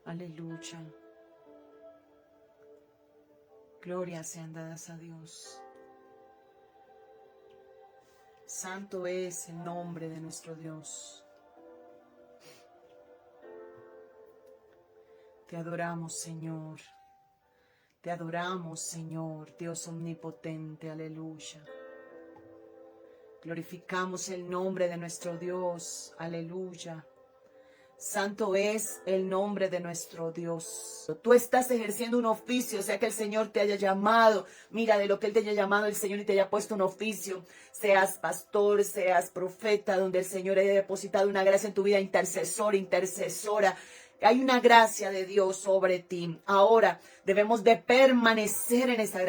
Aleluya. Gloria sean dadas a Dios. Santo es el nombre de nuestro Dios. Te adoramos, Señor. Te adoramos, Señor, Dios omnipotente. Aleluya. Glorificamos el nombre de nuestro Dios. Aleluya. Santo es el nombre de nuestro Dios. Tú estás ejerciendo un oficio, sea que el Señor te haya llamado. Mira, de lo que Él te haya llamado el Señor y te haya puesto un oficio. Seas pastor, seas profeta, donde el Señor haya depositado una gracia en tu vida, intercesor, intercesora. Hay una gracia de Dios sobre ti. Ahora debemos de permanecer en esa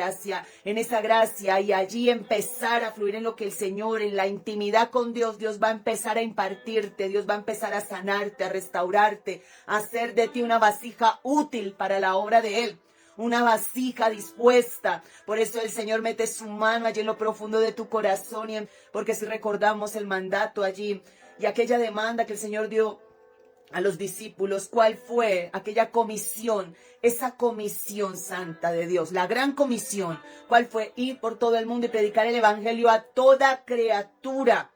gracia y allí empezar a fluir en lo que el Señor, en la intimidad con Dios, Dios va a empezar a impartirte, Dios va a empezar a sanarte, a restaurarte, a hacer de ti una vasija útil para la obra de Él. Una vasija dispuesta. Por eso el Señor mete su mano allí en lo profundo de tu corazón. Porque si recordamos el mandato allí y aquella demanda que el Señor dio a los discípulos, ¿cuál fue aquella comisión? Esa comisión santa de Dios, la gran comisión. ¿Cuál fue? Ir por todo el mundo y predicar el evangelio a toda criatura.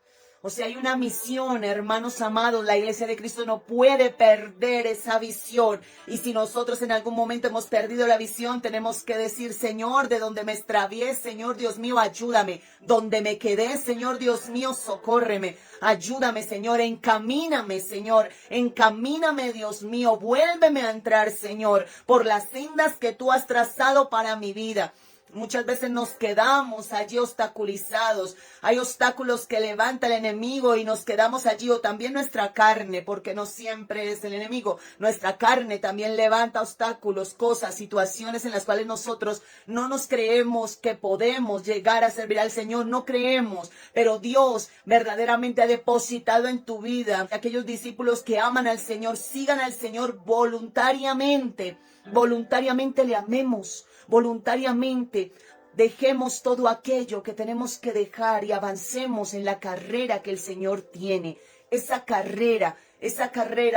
O sea, hay una misión, hermanos amados. La iglesia de Cristo no puede perder esa visión. Y si nosotros en algún momento hemos perdido la visión, tenemos que decir: Señor, de donde me extravié, Señor Dios mío, ayúdame. Donde me quedé, Señor Dios mío, socórreme. Ayúdame, Señor, encamíname, Señor. Encamíname, Dios mío. Vuélveme a entrar, Señor, por las sendas que tú has trazado para mi vida. Muchas veces nos quedamos allí obstaculizados. Hay obstáculos que levanta el enemigo y nos quedamos allí, o también nuestra carne, porque no siempre es el enemigo. Nuestra carne también levanta obstáculos, cosas, situaciones en las cuales nosotros no nos creemos que podemos llegar a servir al Señor. No creemos, pero Dios verdaderamente ha depositado en tu vida. Aquellos discípulos que aman al Señor, sigan al Señor voluntariamente. Voluntariamente le amemos. Voluntariamente dejemos todo aquello que tenemos que dejar y avancemos en la carrera que el Señor tiene. Esa carrera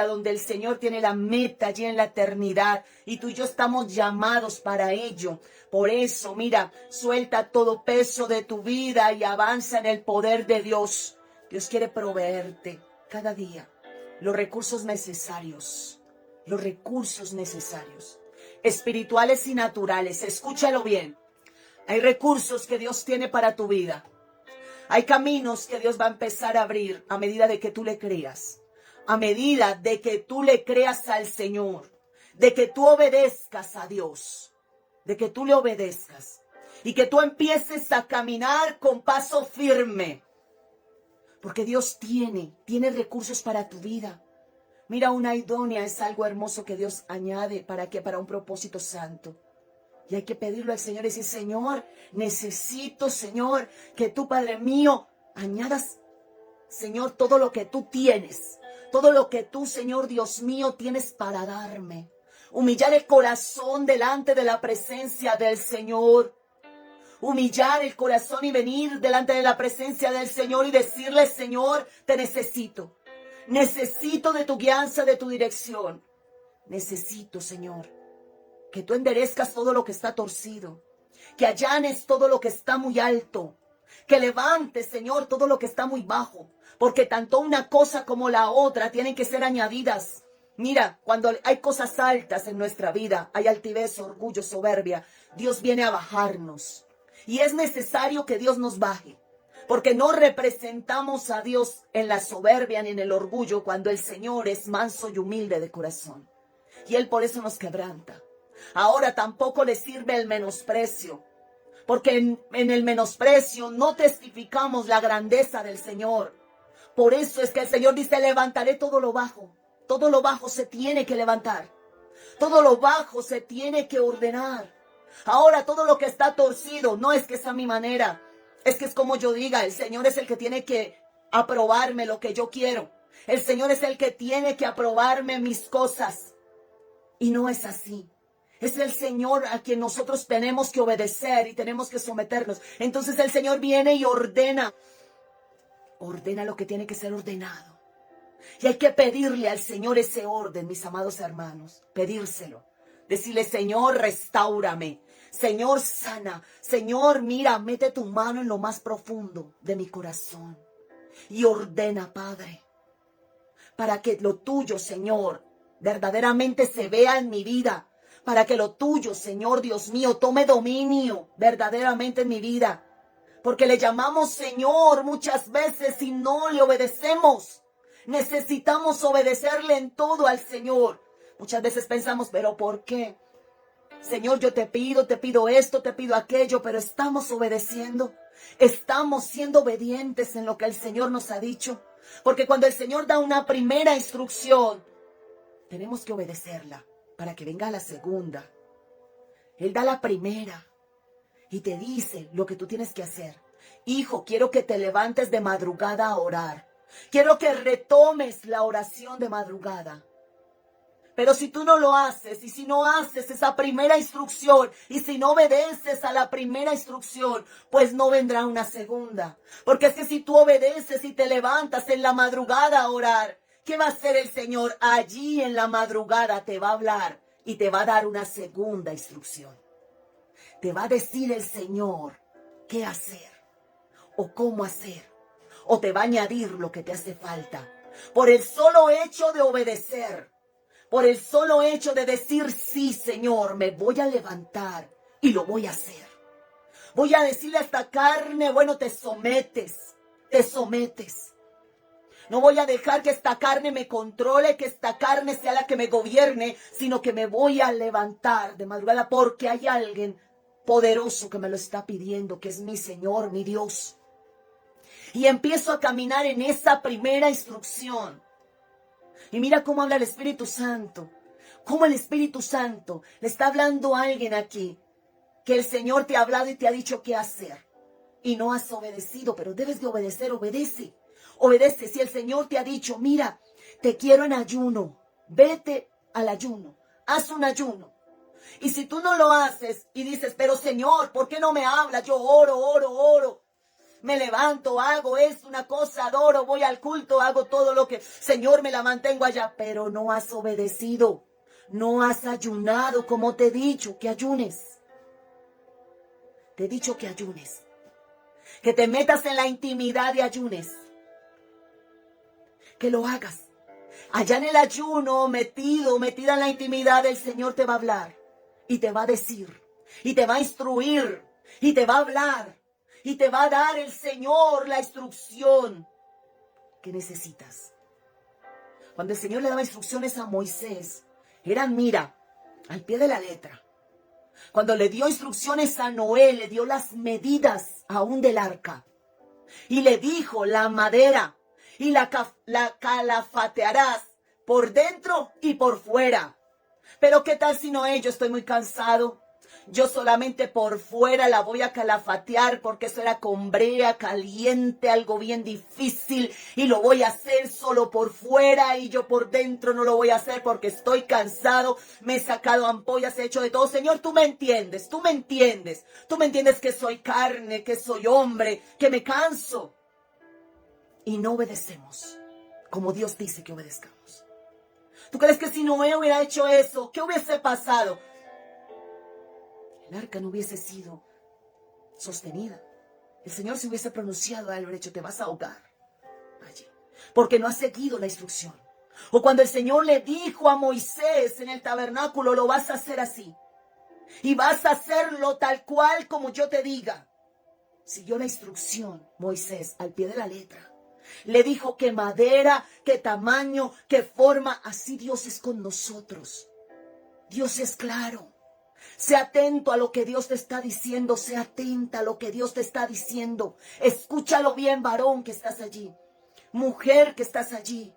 donde el Señor tiene la meta allí en la eternidad y tú y yo estamos llamados para ello. Por eso, mira, suelta todo peso de tu vida y avanza en el poder de Dios. Dios quiere proveerte cada día los recursos necesarios, espirituales y naturales. Escúchalo bien. Hay recursos que Dios tiene para tu vida. Hay caminos que Dios va a empezar a abrir a medida de que tú le creas. A medida de que tú le creas al Señor. De que tú obedezcas a Dios. De que tú le obedezcas. Y que tú empieces a caminar con paso firme. Porque Dios tiene recursos para tu vida. Mira, una idónea es algo hermoso que Dios añade. ¿Para qué? Para un propósito santo. Y hay que pedirlo al Señor y decir: Señor, necesito, Señor, que tú, Padre mío, añadas, Señor, todo lo que tú tienes. Todo lo que tú, Señor Dios mío, tienes para darme. Humillar el corazón delante de la presencia del Señor. Humillar el corazón y venir delante de la presencia del Señor y decirle: Señor, te necesito. Necesito de tu guianza, de tu dirección. Necesito, Señor, que tú enderezcas todo lo que está torcido. Que allanes todo lo que está muy alto. Que levantes, Señor, todo lo que está muy bajo. Porque tanto una cosa como la otra tienen que ser añadidas. Mira, cuando hay cosas altas en nuestra vida, hay altivez, orgullo, soberbia, Dios viene a bajarnos. Y es necesario que Dios nos baje. Porque no representamos a Dios en la soberbia ni en el orgullo cuando el Señor es manso y humilde de corazón. Y Él por eso nos quebranta. Ahora tampoco le sirve el menosprecio. Porque en el menosprecio no testificamos la grandeza del Señor. Por eso es que el Señor dice: levantaré todo lo bajo. Todo lo bajo se tiene que levantar. Todo lo bajo se tiene que ordenar. Ahora todo lo que está torcido no es que sea mi manera. Es que es como yo diga. El Señor es el que tiene que aprobarme lo que yo quiero. El Señor es el que tiene que aprobarme mis cosas. Y no es así. Es el Señor a quien nosotros tenemos que obedecer y tenemos que someternos. Entonces el Señor viene y ordena. Ordena lo que tiene que ser ordenado. Y hay que pedirle al Señor ese orden, mis amados hermanos. Pedírselo. Decirle, Señor, restáurame. Señor, sana. Señor, mira, mete tu mano en lo más profundo de mi corazón. Y ordena, Padre, para que lo tuyo, Señor, verdaderamente se vea en mi vida. Para que lo tuyo, Señor Dios mío, tome dominio verdaderamente en mi vida. Porque le llamamos Señor muchas veces y no le obedecemos. Necesitamos obedecerle en todo al Señor. Muchas veces pensamos, ¿pero por qué? Señor, yo te pido esto, te pido aquello, pero estamos obedeciendo. Estamos siendo obedientes en lo que el Señor nos ha dicho. Porque cuando el Señor da una primera instrucción, tenemos que obedecerla para que venga la segunda. Él da la primera y te dice lo que tú tienes que hacer. Hijo, quiero que te levantes de madrugada a orar. Quiero que retomes la oración de madrugada. Pero si tú no lo haces, y si no haces esa primera instrucción, y si no obedeces a la primera instrucción, pues no vendrá una segunda. Porque es que si tú obedeces y te levantas en la madrugada a orar, ¿qué va a hacer el Señor? Allí en la madrugada te va a hablar y te va a dar una segunda instrucción. Te va a decir el Señor qué hacer o cómo hacer. O te va a añadir lo que te hace falta. Por el solo hecho de obedecer. Por el solo hecho de decir, sí, Señor, me voy a levantar y lo voy a hacer. Voy a decirle a esta carne, bueno, te sometes, te sometes. No voy a dejar que esta carne me controle, que esta carne sea la que me gobierne, sino que me voy a levantar de madrugada porque hay alguien poderoso que me lo está pidiendo, que es mi Señor, mi Dios. Y empiezo a caminar en esa primera instrucción. Y mira cómo habla el Espíritu Santo. Cómo el Espíritu Santo le está hablando a alguien aquí. Que el Señor te ha hablado y te ha dicho qué hacer. Y no has obedecido, pero debes de obedecer, obedece. Obedece. Si el Señor te ha dicho, mira, te quiero en ayuno. Vete al ayuno. Haz un ayuno. Y si tú no lo haces y dices, pero Señor, ¿por qué no me hablas? Yo oro. Me levanto, hago esto, una cosa, adoro, voy al culto, hago todo lo que, Señor, me la mantengo allá. Pero no has obedecido, no has ayunado como te he dicho que ayunes. Te he dicho que ayunes, que te metas en la intimidad y ayunes. Que lo hagas. Allá en el ayuno, metida en la intimidad, el Señor te va a hablar y te va a decir, y te va a instruir, y te va a hablar. Y te va a dar el Señor la instrucción que necesitas. Cuando el Señor le daba instrucciones a Moisés, eran, mira, al pie de la letra. Cuando le dio instrucciones a Noé, le dio las medidas aún del arca. Y le dijo, la madera y la calafatearás por dentro y por fuera. Pero ¿qué tal si Noé? Yo estoy muy cansado. Yo solamente por fuera la voy a calafatear porque eso era con brea, caliente, algo bien difícil. Y lo voy a hacer solo por fuera y yo por dentro no lo voy a hacer porque estoy cansado. Me he sacado ampollas, he hecho de todo. Señor, tú me entiendes, tú me entiendes. Tú me entiendes que soy carne, que soy hombre, que me canso. Y no obedecemos como Dios dice que obedezcamos. ¿Tú crees que si Noé hubiera hecho eso, qué hubiese pasado? El arca no hubiese sido sostenida. El Señor se hubiese pronunciado al hecho, te vas a ahogar allí, porque no has seguido la instrucción. O cuando el Señor le dijo a Moisés en el tabernáculo, lo vas a hacer así. Y vas a hacerlo tal cual como yo te diga. Siguió la instrucción Moisés al pie de la letra. Le dijo qué madera, qué tamaño, qué forma. Así Dios es con nosotros. Dios es claro. Sé atento a lo que Dios te está diciendo. Sé atenta a lo que Dios te está diciendo. Escúchalo bien, varón que estás allí. Mujer que estás allí.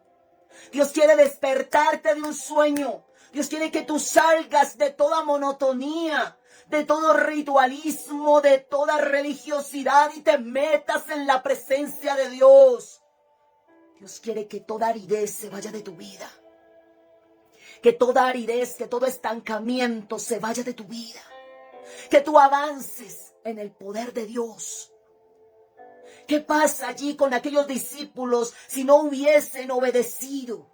Dios quiere despertarte de un sueño. Dios quiere que tú salgas de toda monotonía, de todo ritualismo, de toda religiosidad y te metas en la presencia de Dios. Dios quiere que toda aridez se vaya de tu vida. Que toda aridez, que todo estancamiento se vaya de tu vida. Que tú avances en el poder de Dios. ¿Qué pasa allí con aquellos discípulos si no hubiesen obedecido?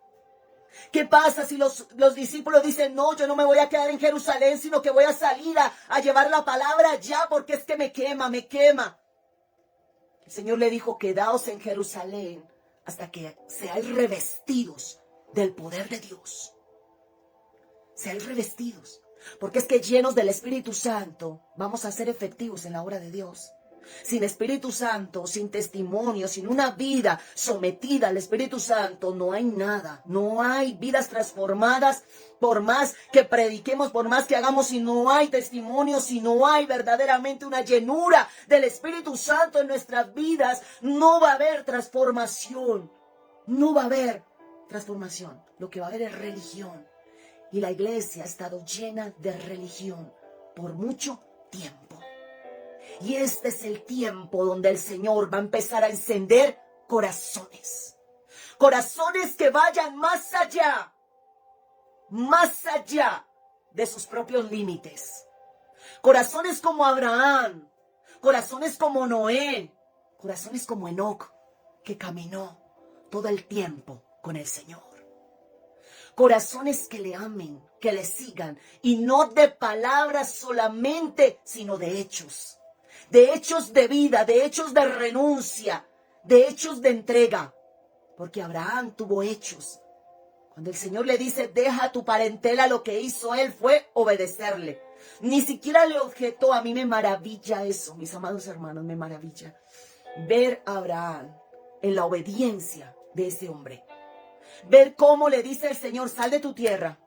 ¿Qué pasa si los discípulos dicen, no, yo no me voy a quedar en Jerusalén, sino que voy a salir a llevar la palabra allá porque es que me quema, me quema? El Señor le dijo, quedaos en Jerusalén hasta que seáis revestidos del poder de Dios. Seáis revestidos. Porque es que llenos del Espíritu Santo vamos a ser efectivos en la obra de Dios. Sin Espíritu Santo, sin testimonio, sin una vida sometida al Espíritu Santo, no hay nada. No hay vidas transformadas, por más que prediquemos, por más que hagamos, si no hay testimonio, si no hay verdaderamente una llenura del Espíritu Santo en nuestras vidas, no va a haber transformación. No va a haber transformación. Lo que va a haber es religión. Y la iglesia ha estado llena de religión por mucho tiempo. Y este es el tiempo donde el Señor va a empezar a encender corazones. Corazones que vayan más allá de sus propios límites. Corazones como Abraham, corazones como Noé, corazones como Enoc, que caminó todo el tiempo con el Señor. Corazones que le amen, que le sigan, y no de palabras solamente, sino de hechos. De hechos de vida, de hechos de renuncia, de hechos de entrega. Porque Abraham tuvo hechos. Cuando el Señor le dice, deja tu parentela, lo que hizo él fue obedecerle. Ni siquiera le objetó. A mí me maravilla eso, mis amados hermanos, me maravilla. Ver a Abraham en la obediencia de ese hombre. Ver cómo le dice el Señor, sal de tu tierra,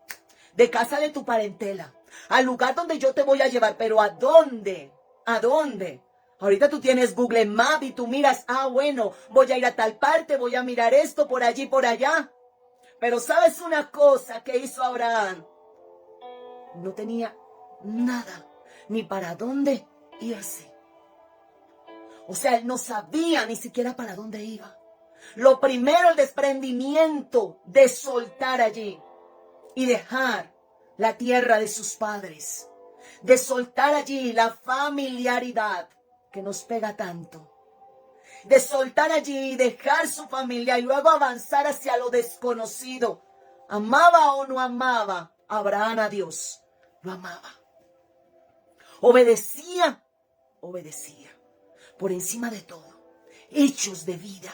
de casa de tu parentela, al lugar donde yo te voy a llevar. ¿Pero a dónde? ¿A dónde? Ahorita tú tienes Google Maps y tú miras, bueno, voy a ir a tal parte, voy a mirar esto por allí, por allá. Pero ¿sabes una cosa que hizo Abraham? No tenía nada, ni para dónde irse. O sea, él no sabía ni siquiera para dónde iba. Lo primero, el desprendimiento de soltar allí y dejar la tierra de sus padres. De soltar allí la familiaridad que nos pega tanto. De soltar allí y dejar su familia y luego avanzar hacia lo desconocido. ¿Amaba o no amaba Abraham a Dios? Lo amaba. Obedecía por encima de todo. Hechos de vida.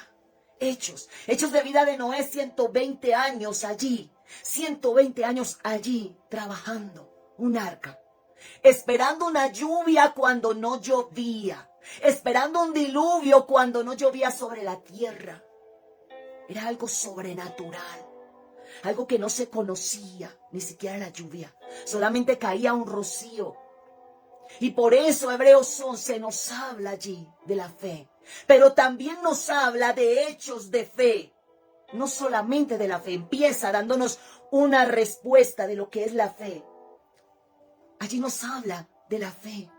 Hechos de vida de Noé, 120 años allí. 120 años allí trabajando un arca. Esperando una lluvia cuando no llovía. Esperando un diluvio cuando no llovía sobre la tierra. Era algo sobrenatural. Algo que no se conocía, ni siquiera la lluvia. Solamente caía un rocío. Y por eso Hebreos 11 nos habla allí de la fe. Pero también nos habla de hechos de fe. No solamente de la fe. Empieza dándonos una respuesta de lo que es la fe. Allí nos habla de la fe.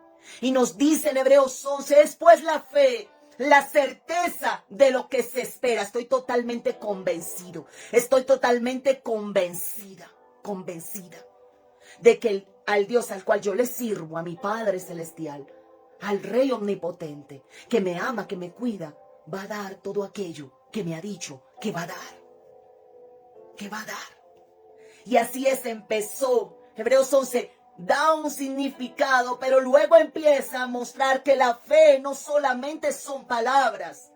Y nos dice en Hebreos 11, es pues la fe, la certeza de lo que se espera. Estoy totalmente convencido. Estoy totalmente convencida de que al Dios al cual yo le sirvo, a mi Padre Celestial, al Rey Omnipotente, que me ama, que me cuida, va a dar todo aquello que me ha dicho que va a dar. Que va a dar. Y así es, empezó. Hebreos 11 da un significado, pero luego empieza a mostrar que la fe no solamente son palabras,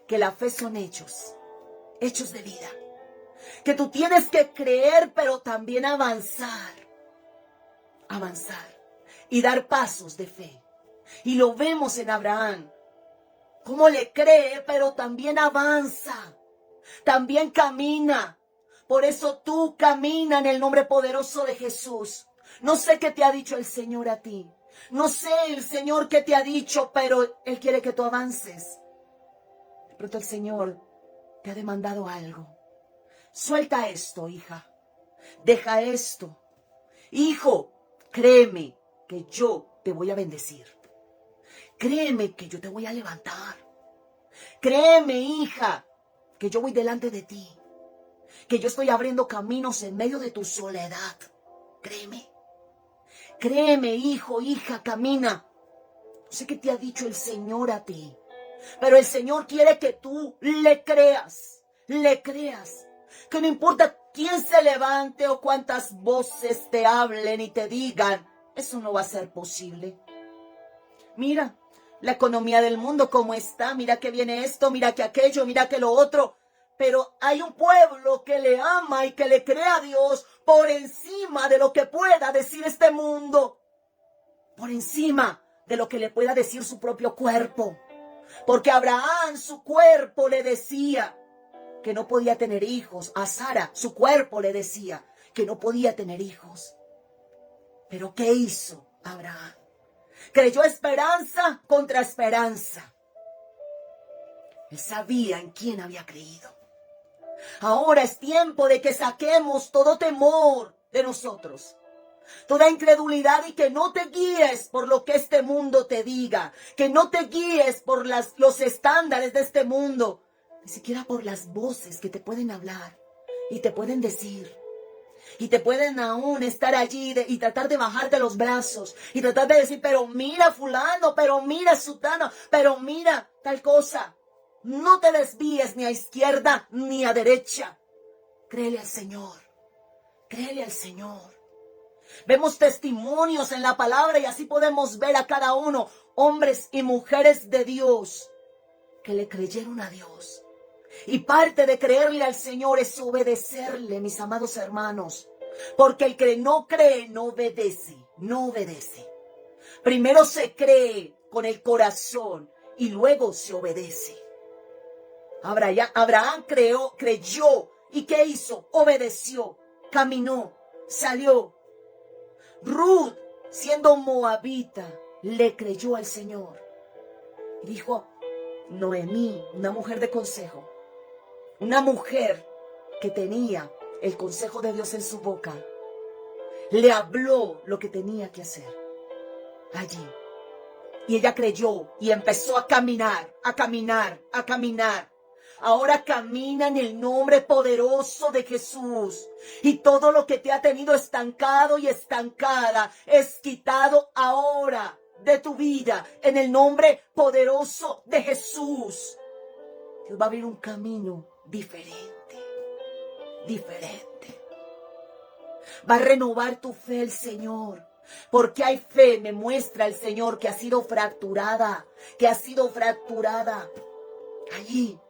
que la fe son hechos. Hechos de vida. Que tú tienes que creer, pero también avanzar. Y dar pasos de fe. Y lo vemos en Abraham. Cómo le cree, pero también avanza. También camina. Por eso tú camina en el nombre poderoso de Jesús. No sé qué te ha dicho el Señor a ti. No sé el Señor qué te ha dicho, pero Él quiere que tú avances. De pronto el Señor te ha demandado algo. Suelta esto, hija. Deja esto. Hijo, créeme que yo te voy a bendecir. Créeme que yo te voy a levantar. Créeme, hija, que yo voy delante de ti. que yo estoy abriendo caminos en medio de tu soledad. Créeme. Créeme, hijo, hija, camina. No sé qué te ha dicho el Señor a ti, pero el Señor quiere que tú le creas. Le creas. Que no importa quién se levante o cuántas voces te hablen y te digan, eso no va a ser posible. Mira la economía del mundo cómo está, mira que viene esto, mira que aquello, mira que lo otro. Pero hay un pueblo que le ama y que le cree a Dios por encima de lo que pueda decir este mundo. Por encima de lo que le pueda decir su propio cuerpo. Porque Abraham, su cuerpo le decía que no podía tener hijos. A Sara, su cuerpo le decía que no podía tener hijos. Pero ¿qué hizo Abraham? Creyó esperanza contra esperanza. Él sabía en quién había creído. Ahora es tiempo de que saquemos todo temor de nosotros. Toda incredulidad y que no te guíes por lo que este mundo te diga. Que no te guíes por los estándares de este mundo. Ni siquiera por las voces que te pueden hablar y te pueden decir. Y te pueden aún estar allí y tratar de bajarte los brazos. Y tratar de decir, pero mira fulano, pero mira sutano, pero mira tal cosa. No te desvíes ni a izquierda ni a derecha. Créele al Señor. Créele al Señor. Vemos testimonios en la palabra y así podemos ver a cada uno, hombres y mujeres de Dios, que le creyeron a Dios. Y parte de creerle al Señor es obedecerle, mis amados hermanos. Porque el que no cree no obedece, no obedece. Primero se cree con el corazón y luego se obedece. Abraham creyó. ¿Y qué hizo? Obedeció, caminó, salió. Ruth, siendo moabita, le creyó al Señor. Y dijo, Noemí, una mujer de consejo, una mujer que tenía el consejo de Dios en su boca, le habló lo que tenía que hacer allí. Y ella creyó y empezó a caminar, a caminar, a caminar. Ahora camina en el nombre poderoso de Jesús. Y todo lo que te ha tenido estancado y estancada es quitado ahora de tu vida en el nombre poderoso de Jesús. Dios va a abrir un camino diferente, diferente. Va a renovar tu fe el Señor. Porque hay fe, me muestra el Señor, que ha sido fracturada, allí.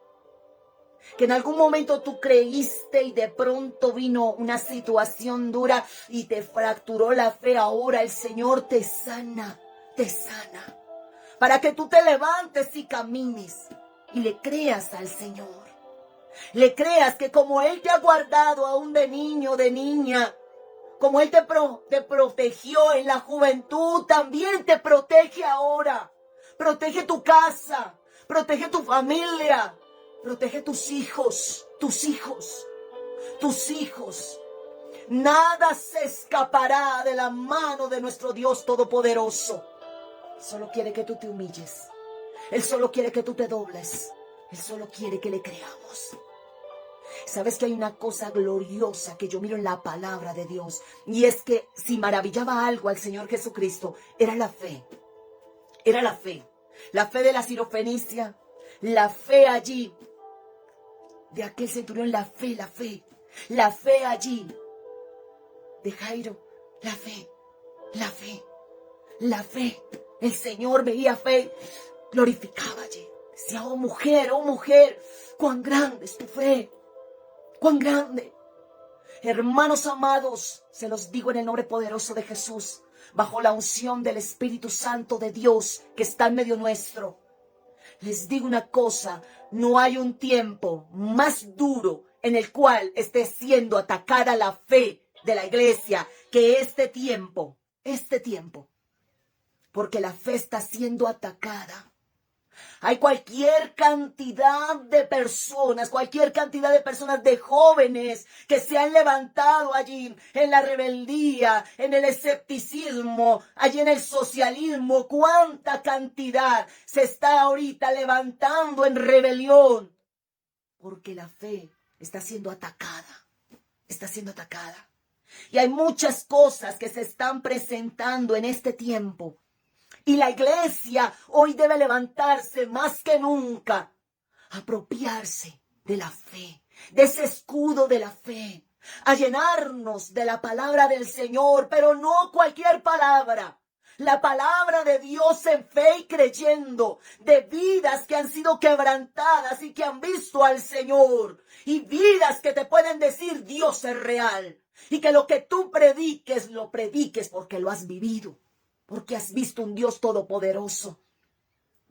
Que en algún momento tú creíste y de pronto vino una situación dura y te fracturó la fe. Ahora el Señor te sana, para que tú te levantes y camines y le creas al Señor. Le creas que como Él te ha guardado aún de niño, de niña, como Él te protegió en la juventud, también te protege ahora. Protege tu casa, protege tu familia, protege tus hijos, tus hijos, tus hijos. Nada se escapará de la mano de nuestro Dios Todopoderoso. Él solo quiere que tú te humilles. Él solo quiere que tú te dobles. Él solo quiere que le creamos. ¿Sabes que hay una cosa gloriosa que yo miro en la palabra de Dios? Y es que si maravillaba algo al Señor Jesucristo, era la fe. Era la fe. La fe de la sirofenicia. La fe allí. De aquel centurión, la fe. La fe allí. De Jairo, la fe. El Señor veía fe. Glorificaba allí. Decía, oh mujer, cuán grande es tu fe. ¡Cuán grande! Hermanos amados, se los digo en el nombre poderoso de Jesús, bajo la unción del Espíritu Santo de Dios que está en medio nuestro. Les digo una cosa, no hay un tiempo más duro en el cual esté siendo atacada la fe de la iglesia que este tiempo. Porque la fe está siendo atacada. Hay cualquier cantidad de personas, de jóvenes que se han levantado allí en la rebeldía, en el escepticismo, allí en el socialismo. ¿Cuánta cantidad se está ahorita levantando en rebelión? Porque la fe está siendo atacada. está siendo atacada. Y hay muchas cosas que se están presentando en este tiempo. Y la iglesia hoy debe levantarse más que nunca, apropiarse de la fe, de ese escudo de la fe, a llenarnos de la palabra del Señor, pero no cualquier palabra. La palabra de Dios en fe y creyendo, de vidas que han sido quebrantadas y que han visto al Señor, y vidas que te pueden decir Dios es real, y que lo que tú prediques, lo prediques porque lo has vivido, porque has visto un Dios todopoderoso.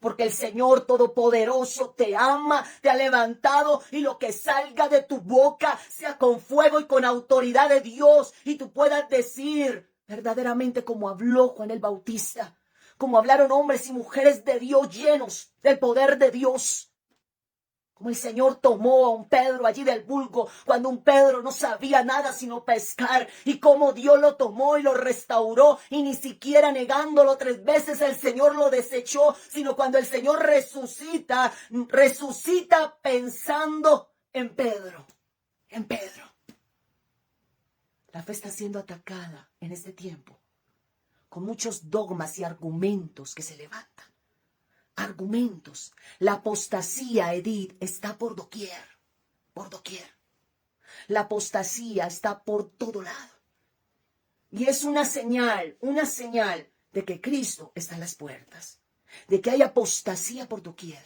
Porque el Señor Todopoderoso te ama, te ha levantado, y lo que salga de tu boca sea con fuego y con autoridad de Dios, y tú puedas decir verdaderamente como habló Juan el Bautista, como hablaron hombres y mujeres de Dios llenos del poder de Dios. Como el Señor tomó a un Pedro allí del vulgo, cuando un Pedro no sabía nada sino pescar, y cómo Dios lo tomó y lo restauró, y ni siquiera negándolo 3 veces el Señor lo desechó, sino cuando el Señor resucita pensando en Pedro, en Pedro. La fe está siendo atacada en este tiempo, con muchos dogmas y argumentos que se levantan. Argumentos. La apostasía, Edith, está por doquier, por doquier. La apostasía está por todo lado. Y es una señal de que Cristo está en las puertas, de que hay apostasía por doquier.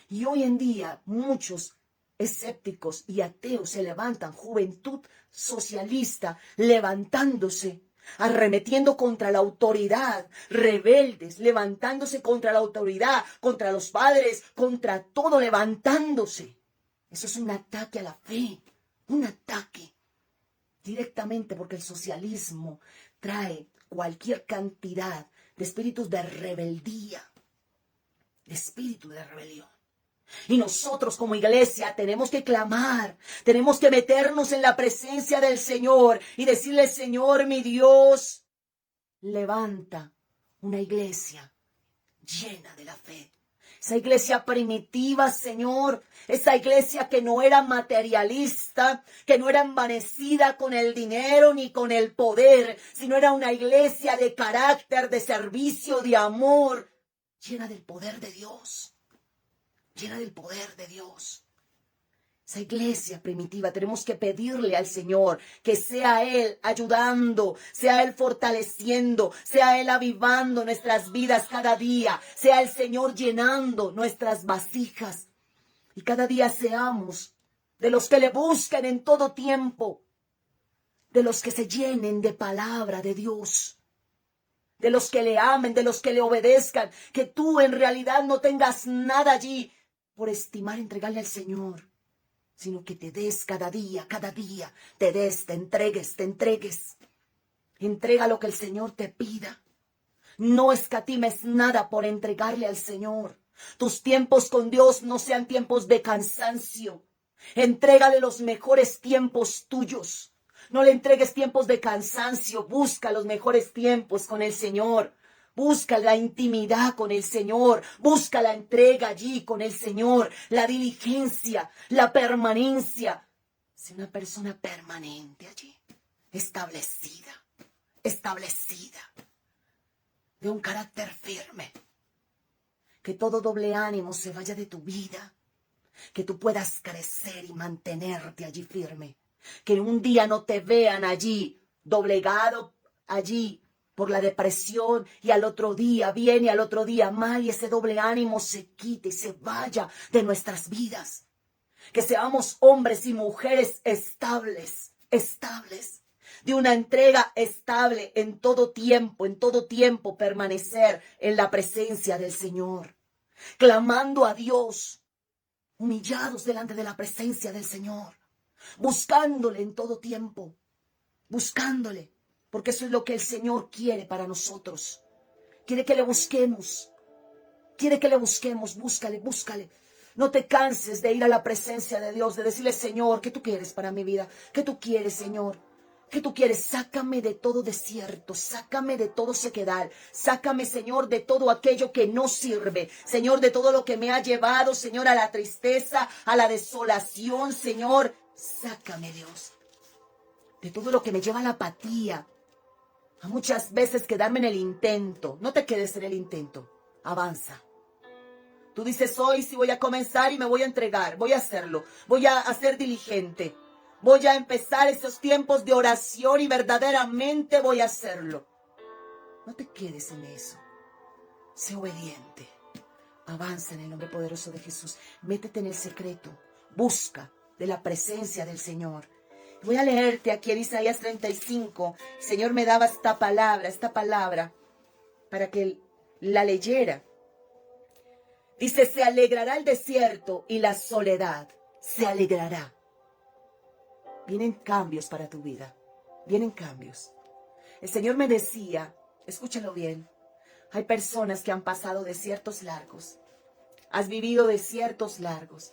Y hoy en día muchos escépticos y ateos se levantan, juventud socialista levantándose, arremetiendo contra la autoridad, rebeldes, levantándose contra la autoridad, contra los padres, contra todo, levantándose. Eso es un ataque a la fe, un ataque directamente, porque el socialismo trae cualquier cantidad de espíritus de rebeldía, de espíritu de rebelión. Y nosotros como iglesia tenemos que clamar, tenemos que meternos en la presencia del Señor y decirle: Señor, mi Dios, levanta una iglesia llena de la fe. Esa iglesia primitiva, Señor, esa iglesia que no era materialista, que no era envanecida con el dinero ni con el poder, sino era una iglesia de carácter, de servicio, de amor, llena del poder de Dios. Llena del poder de Dios. Esa iglesia primitiva tenemos que pedirle al Señor que sea Él ayudando, sea Él fortaleciendo, sea Él avivando nuestras vidas cada día, sea el Señor llenando nuestras vasijas, y cada día seamos de los que le busquen en todo tiempo, de los que se llenen de palabra de Dios, de los que le amen, de los que le obedezcan, que tú en realidad no tengas nada allí por estimar entregarle al Señor, sino que te des cada día, te des, te entregues. Entrega lo que el Señor te pida. No escatimes nada por entregarle al Señor. Tus tiempos con Dios no sean tiempos de cansancio. Entrégale los mejores tiempos tuyos. No le entregues tiempos de cansancio. Busca los mejores tiempos con el Señor. Busca la intimidad con el Señor, busca la entrega allí con el Señor, la diligencia, la permanencia. Sé una persona permanente allí, establecida, de un carácter firme. Que todo doble ánimo se vaya de tu vida, que tú puedas crecer y mantenerte allí firme. Que un día no te vean allí, doblegado allí, por la depresión, y al otro día bien y al otro día mal, y ese doble ánimo se quite y se vaya de nuestras vidas. Que seamos hombres y mujeres estables, de una entrega estable en todo tiempo permanecer en la presencia del Señor, clamando a Dios, humillados delante de la presencia del Señor, buscándole en todo tiempo, buscándole. Porque eso es lo que el Señor quiere para nosotros. Quiere que le busquemos. Búscale. No te canses de ir a la presencia de Dios, de decirle: Señor, ¿qué tú quieres para mi vida? ¿Qué tú quieres, Señor? ¿Qué tú quieres? Sácame de todo desierto, sácame de todo sequedal, sácame, Señor, de todo aquello que no sirve, Señor, de todo lo que me ha llevado, Señor, a la tristeza, a la desolación, Señor. Sácame, Dios. de todo lo que me lleva a la apatía, a muchas veces quedarme en el intento. No te quedes en el intento, avanza. Tú dices, hoy sí voy a comenzar y me voy a entregar, voy a hacerlo, voy a ser diligente, voy a empezar esos tiempos de oración y verdaderamente voy a hacerlo. No te quedes en eso, sé obediente, avanza en el nombre poderoso de Jesús, métete en el secreto, busca de la presencia del Señor. Voy a leerte aquí en Isaías 35, el Señor me daba esta palabra, para que la leyera. Dice, se alegrará el desierto y la soledad, se alegrará. Vienen cambios para tu vida, vienen cambios. El Señor me decía, escúchalo bien, hay personas que han pasado desiertos largos, has vivido desiertos largos,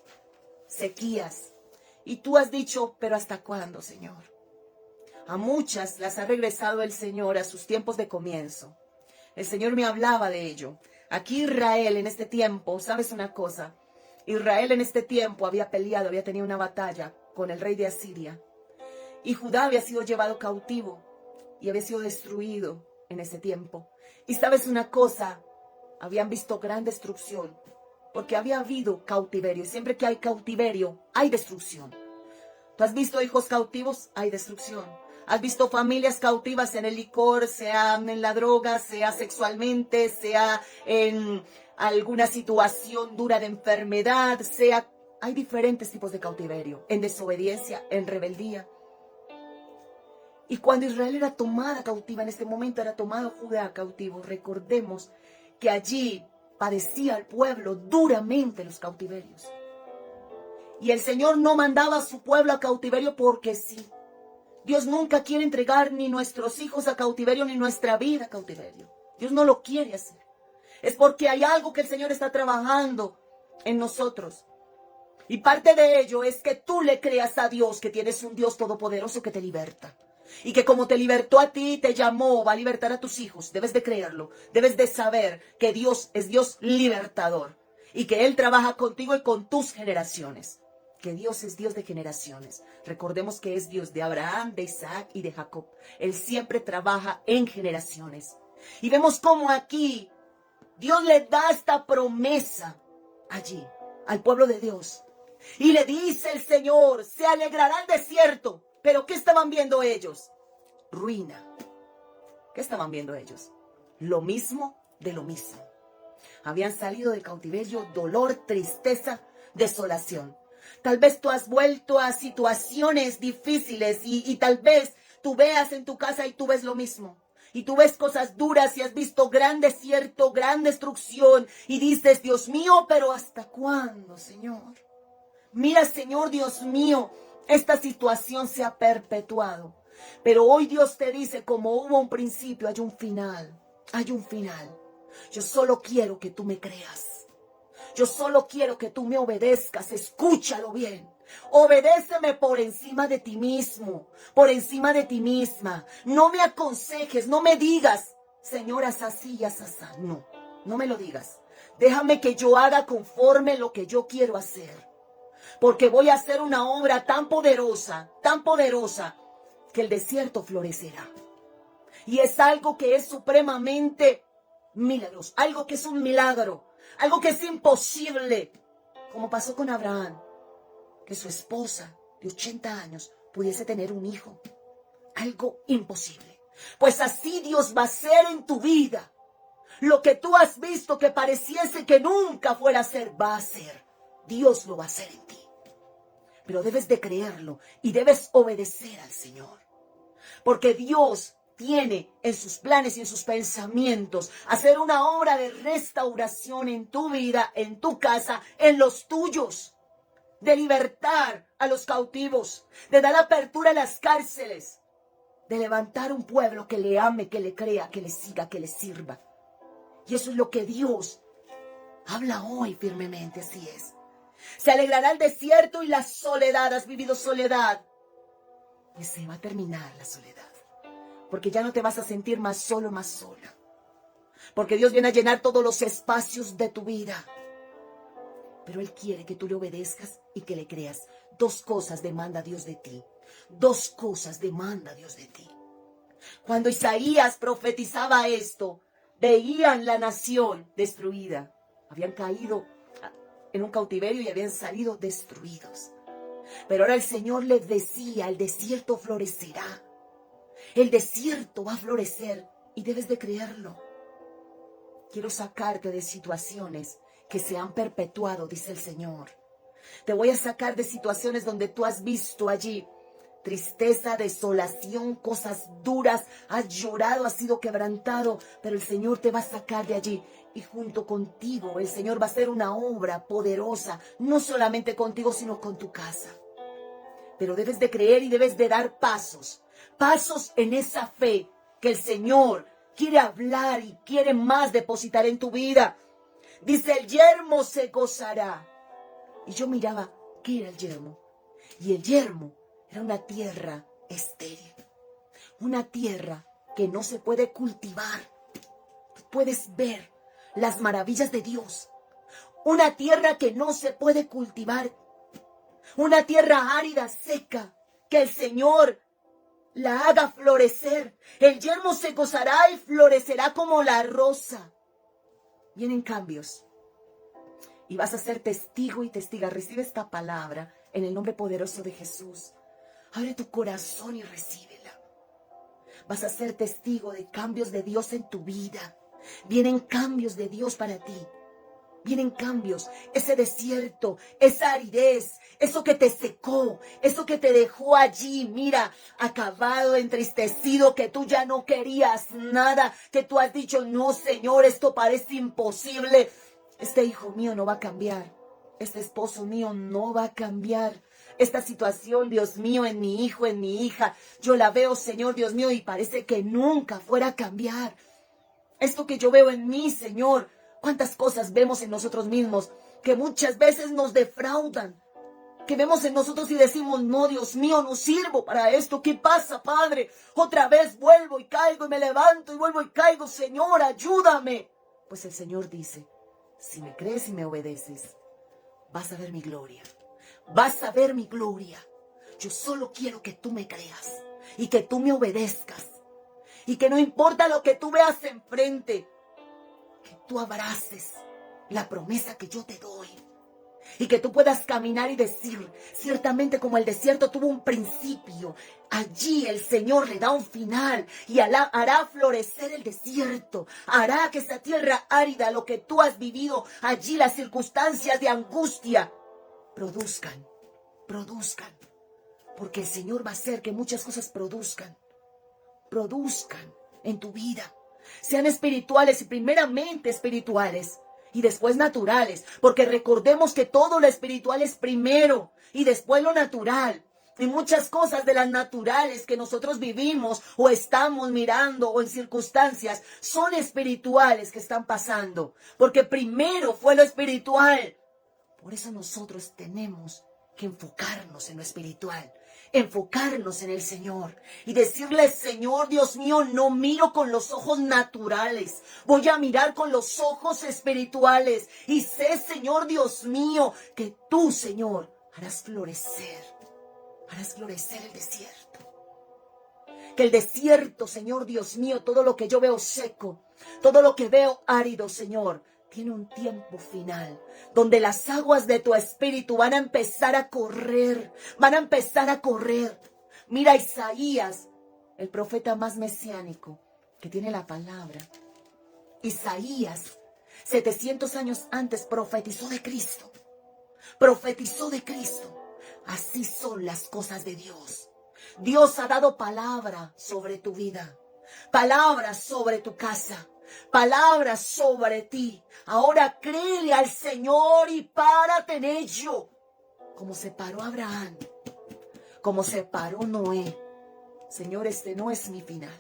sequías, y tú has dicho, pero ¿hasta cuándo, Señor? A muchas las ha regresado el Señor a sus tiempos de comienzo. El Señor me hablaba de ello. Aquí Israel en este tiempo, ¿sabes una cosa? Israel en este tiempo había peleado, había tenido una batalla con el rey de Asiria. Y Judá había sido llevado cautivo y había sido destruido en ese tiempo. Y ¿sabes una cosa? Habían visto gran destrucción porque había habido cautiverio. Y siempre que hay cautiverio, hay destrucción. ¿Tú has visto hijos cautivos? Hay destrucción. ¿Has visto familias cautivas en el licor, sea en la droga, sea sexualmente, sea en alguna situación dura de enfermedad, sea... Hay diferentes tipos de cautiverio, en desobediencia, en rebeldía. Y cuando Israel era tomada cautiva, en este momento era tomado Judá cautivo, recordemos que allí padecía el pueblo duramente los cautiverios. Y el Señor no mandaba a su pueblo a cautiverio porque sí. Dios nunca quiere entregar ni nuestros hijos a cautiverio, ni nuestra vida a cautiverio. Dios no lo quiere hacer. Es porque hay algo que el Señor está trabajando en nosotros. Y parte de ello es que tú le creas a Dios que tienes un Dios todopoderoso que te liberta. Y que como te libertó a ti, te llamó, va a libertar a tus hijos. Debes de creerlo. Debes de saber que Dios es Dios libertador. Y que Él trabaja contigo y con tus generaciones. Que Dios es Dios de generaciones. Recordemos que es Dios de Abraham, de Isaac y de Jacob. Él siempre trabaja en generaciones. Y vemos cómo aquí Dios le da esta promesa allí al pueblo de Dios. Y le dice el Señor, se alegrará el desierto. ¿Pero qué estaban viendo ellos? Ruina. ¿Qué estaban viendo ellos? Lo mismo de lo mismo. Habían salido de cautiverio, dolor, tristeza, desolación. Tal vez tú has vuelto a situaciones difíciles y tal vez tú veas en tu casa y tú ves lo mismo. Y tú ves cosas duras y has visto gran desierto, gran destrucción. Y dices, Dios mío, pero ¿hasta cuándo, Señor? Mira, Señor, Dios mío, esta situación se ha perpetuado. Pero hoy Dios te dice, como hubo un principio, hay un final. Hay un final. Yo solo quiero que tú me creas. Yo solo quiero que tú me obedezcas. Escúchalo bien. Obedéceme por encima de ti mismo, por encima de ti misma. No me aconsejes, no me digas, Señor, haz así y haz así. No, no me lo digas. Déjame que yo haga conforme lo que yo quiero hacer. Porque voy a hacer una obra tan poderosa, que el desierto florecerá. Y es algo que es supremamente milagroso, algo que es un milagro, algo que es imposible, como pasó con Abraham, que su esposa de 80 años pudiese tener un hijo. Algo imposible. Pues así Dios va a hacer en tu vida. Lo que tú has visto que pareciese que nunca fuera a ser, va a ser. Dios lo va a hacer en ti. Pero debes de creerlo y debes obedecer al Señor. Porque Dios tiene en sus planes y en sus pensamientos hacer una obra de restauración en tu vida, en tu casa, en los tuyos. De libertar a los cautivos, de dar apertura a las cárceles, de levantar un pueblo que le ame, que le crea, que le siga, que le sirva. Y eso es lo que Dios habla hoy firmemente, así es. Se alegrará el desierto y la soledad. ¿Has vivido soledad? Y se va a terminar la soledad. Porque ya no te vas a sentir más solo, más sola. Porque Dios viene a llenar todos los espacios de tu vida. Pero Él quiere que tú le obedezcas y que le creas. Dos cosas demanda Dios de ti. Dos cosas demanda Dios de ti. Cuando Isaías profetizaba esto, veían la nación destruida. Habían caído en un cautiverio y habían salido destruidos. Pero ahora el Señor les decía, el desierto florecerá. El desierto va a florecer y debes de creerlo. Quiero sacarte de situaciones que se han perpetuado, dice el Señor. Te voy a sacar de situaciones donde tú has visto allí tristeza, desolación, cosas duras, has llorado, has sido quebrantado, pero el Señor te va a sacar de allí. Y junto contigo el Señor va a hacer una obra poderosa, no solamente contigo, sino con tu casa. Pero debes de creer y debes de dar pasos en esa fe que el Señor quiere hablar y quiere más depositar en tu vida. Dice, el yermo se gozará. Y yo miraba, ¿qué era el yermo? Y el yermo era una tierra estéril, una tierra que no se puede cultivar. Tú puedes ver las maravillas de Dios. Una tierra que no se puede cultivar, una tierra árida, seca, que el Señor la haga florecer. El yermo se gozará y florecerá como la rosa. Vienen cambios. Y vas a ser testigo y testiga. Recibe esta palabra en el nombre poderoso de Jesús. Abre tu corazón y recíbela. Vas a ser testigo de cambios de Dios en tu vida. Vienen cambios de Dios para ti. Vienen cambios, ese desierto, esa aridez, eso que te secó, eso que te dejó allí, mira, acabado, entristecido, que tú ya no querías nada, que tú has dicho, no, Señor, esto parece imposible. Este hijo mío no va a cambiar, este esposo mío no va a cambiar. Esta situación, Dios mío, en mi hijo, en mi hija, yo la veo, Señor, Dios mío, y parece que nunca fuera a cambiar. Esto que yo veo en mí, Señor, cuántas cosas vemos en nosotros mismos que muchas veces nos defraudan, que vemos en nosotros y decimos, no, Dios mío, no sirvo para esto. ¿Qué pasa, Padre? Otra vez vuelvo y caigo y me levanto y vuelvo y caigo. Señor, ayúdame. Pues el Señor dice, si me crees y me obedeces, vas a ver mi gloria. Vas a ver mi gloria. Yo solo quiero que tú me creas y que tú me obedezcas. Y que no importa lo que tú veas enfrente, que tú abraces la promesa que yo te doy. Y que tú puedas caminar y decir, ciertamente como el desierto tuvo un principio, allí el Señor le da un final y hará florecer el desierto. Hará que esa tierra árida, lo que tú has vivido, allí las circunstancias de angustia, produzcan. Porque el Señor va a hacer que muchas cosas produzcan en tu vida. Sean espirituales y primeramente espirituales y después naturales. Porque recordemos que todo lo espiritual es primero y después lo natural. Y muchas cosas de las naturales que nosotros vivimos o estamos mirando o en circunstancias son espirituales que están pasando. Porque primero fue lo espiritual. Por eso nosotros tenemos que enfocarnos en lo espiritual. Enfocarnos en el Señor y decirle, Señor Dios mío, no miro con los ojos naturales, voy a mirar con los ojos espirituales y sé, Señor Dios mío, que tú, Señor, harás florecer el desierto. Que el desierto, Señor Dios mío, todo lo que yo veo seco, todo lo que veo árido, Señor, tiene un tiempo final, donde las aguas de tu espíritu van a empezar a correr, Mira Isaías, el profeta más mesiánico que tiene la palabra. Isaías, 700 años antes, profetizó de Cristo. Así son las cosas de Dios. Dios ha dado palabra sobre tu vida, palabra sobre tu casa, palabras sobre ti. Ahora créele al Señor y párate en ello. Como se paró Abraham, como se paró Noé. Señor, este no es mi final.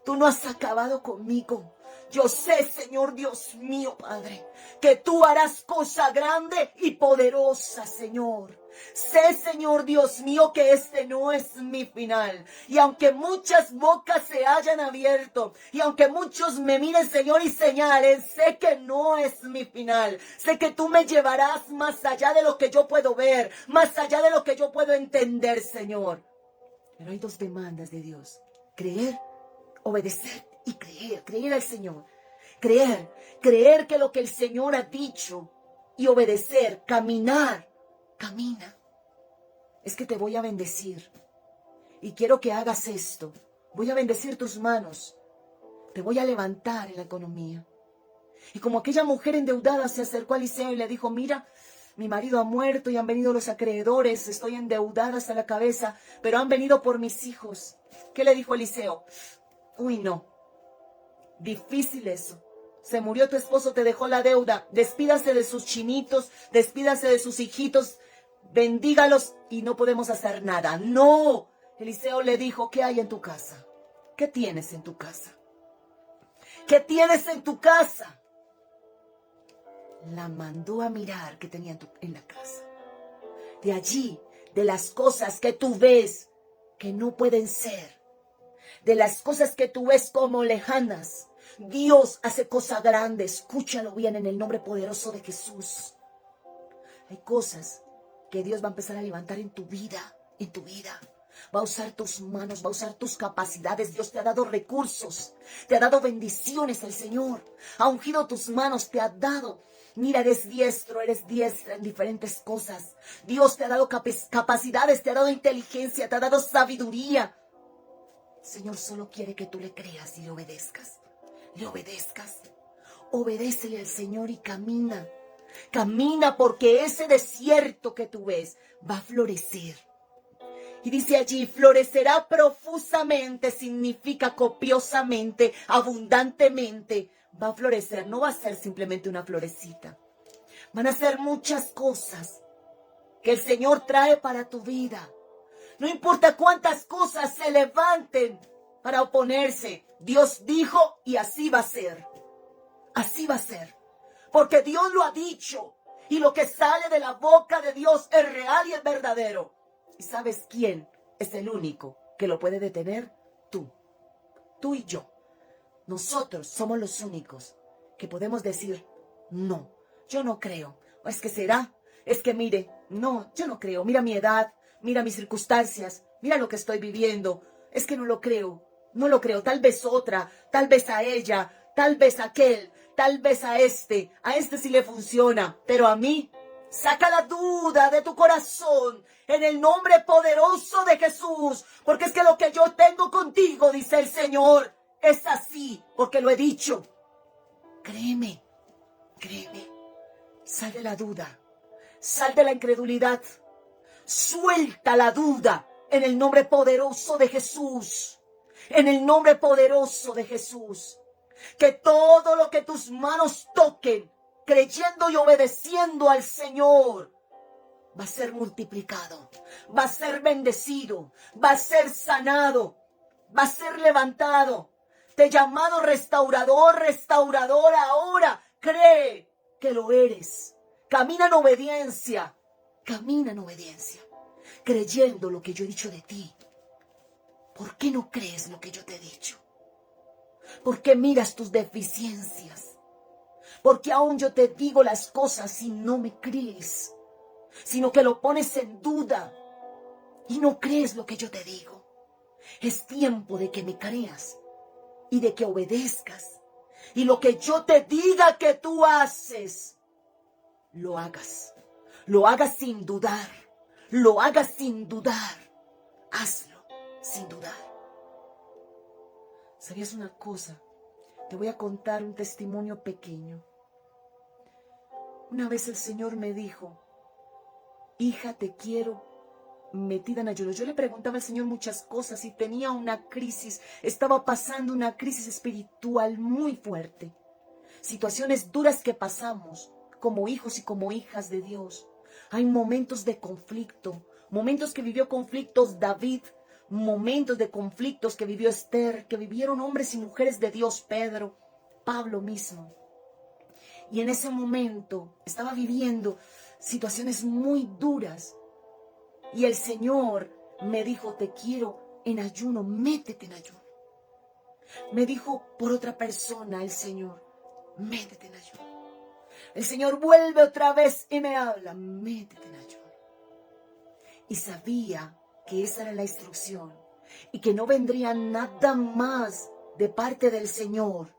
Tú no has acabado conmigo. Yo sé, Señor Dios mío, Padre, que tú harás cosa grande y poderosa, Señor. Sé, Señor Dios mío, que este no es mi final. Y aunque muchas bocas se hayan abierto, y aunque muchos me miren, Señor, y señalen, sé que no es mi final. Sé que tú me llevarás más allá de lo que yo puedo ver, más allá de lo que yo puedo entender, Señor. Pero hay dos demandas de Dios: creer, obedecer y creer al Señor. Creer que lo que el Señor ha dicho y obedecer, camina. Es que te voy a bendecir y quiero que hagas esto. Voy a bendecir tus manos. Te voy a levantar en la economía. Y como aquella mujer endeudada se acercó a Eliseo y le dijo: mira, mi marido ha muerto y han venido los acreedores, estoy endeudada hasta la cabeza, pero han venido por mis hijos. ¿Qué le dijo Eliseo? Uy, no, difícil eso. Se murió tu esposo, te dejó la deuda, despídase de sus chinitos, despídase de sus hijitos, bendígalos y no podemos hacer nada. No, Eliseo le dijo: ¿qué hay en tu casa? ¿Qué tienes en tu casa? ¿Qué tienes en tu casa? La mandó a mirar qué tenía en la casa. De allí, de las cosas que tú ves que no pueden ser, de las cosas que tú ves como lejanas, Dios hace cosas grandes. Escúchalo bien en el nombre poderoso de Jesús. Hay cosas que Dios va a empezar a levantar en tu vida. Va a usar tus manos, va a usar tus capacidades. Dios te ha dado recursos, te ha dado bendiciones el Señor. Ha ungido tus manos, te ha dado. Mira, eres diestro, eres diestra en diferentes cosas. Dios te ha dado capacidades, te ha dado inteligencia, te ha dado sabiduría. El Señor solo quiere que tú le creas y le obedezcas. Obedécele al Señor y camina. Camina, porque ese desierto que tú ves va a florecer. Y dice allí: florecerá profusamente, significa copiosamente, abundantemente. Va a florecer, no va a ser simplemente una florecita. Van a ser muchas cosas que el Señor trae para tu vida. No importa cuántas cosas se levanten para oponerse, Dios dijo y así va a ser. Así va a ser. Porque Dios lo ha dicho. Y lo que sale de la boca de Dios es real y es verdadero. ¿Y sabes quién es el único que lo puede detener? Tú. Tú y yo. Nosotros somos los únicos que podemos decir: no, yo no creo. ¿O es que será? Es que mire, no, yo no creo. Mira mi edad, mira mis circunstancias, mira lo que estoy viviendo. Es que no lo creo. No lo creo. Tal vez otra, tal vez a ella, tal vez a aquel, tal vez a este sí le funciona, pero a mí. Saca la duda de tu corazón en el nombre poderoso de Jesús, porque es que lo que yo tengo contigo, dice el Señor, es así, porque lo he dicho. Créeme. Sal de la duda, sal de la incredulidad, suelta la duda en el nombre poderoso de Jesús, en el nombre poderoso de Jesús. Que todo lo que tus manos toquen, creyendo y obedeciendo al Señor, va a ser multiplicado, va a ser bendecido, va a ser sanado, va a ser levantado. Te he llamado restaurador, restauradora ahora. Cree que lo eres. Camina en obediencia, creyendo lo que yo he dicho de ti. ¿Por qué no crees lo que yo te he dicho? ¿Por qué miras tus deficiencias? Porque aún yo te digo las cosas y no me crees, sino que lo pones en duda y no crees lo que yo te digo. Es tiempo de que me creas y de que obedezcas. Y lo que yo te diga que tú haces, lo hagas. Lo hagas sin dudar. Lo hagas sin dudar. Hazlo sin dudar. ¿Sabías una cosa? Te voy a contar un testimonio pequeño. Una vez el Señor me dijo: hija, te quiero metida en ayuno. Yo le preguntaba al Señor muchas cosas y tenía una crisis. Estaba pasando una crisis espiritual muy fuerte. Situaciones duras que pasamos como hijos y como hijas de Dios. Hay momentos de conflicto, momentos que vivió conflictos David, momentos de conflictos que vivió Esther, que vivieron hombres y mujeres de Dios, Pedro, Pablo mismo. Y en ese momento estaba viviendo situaciones muy duras. Y el Señor me dijo: te quiero en ayuno, métete en ayuno. Me dijo por otra persona el Señor: métete en ayuno. El Señor vuelve otra vez y me habla: métete en ayuno. Y sabía que esa era la instrucción. y que no vendría nada más de parte del Señor,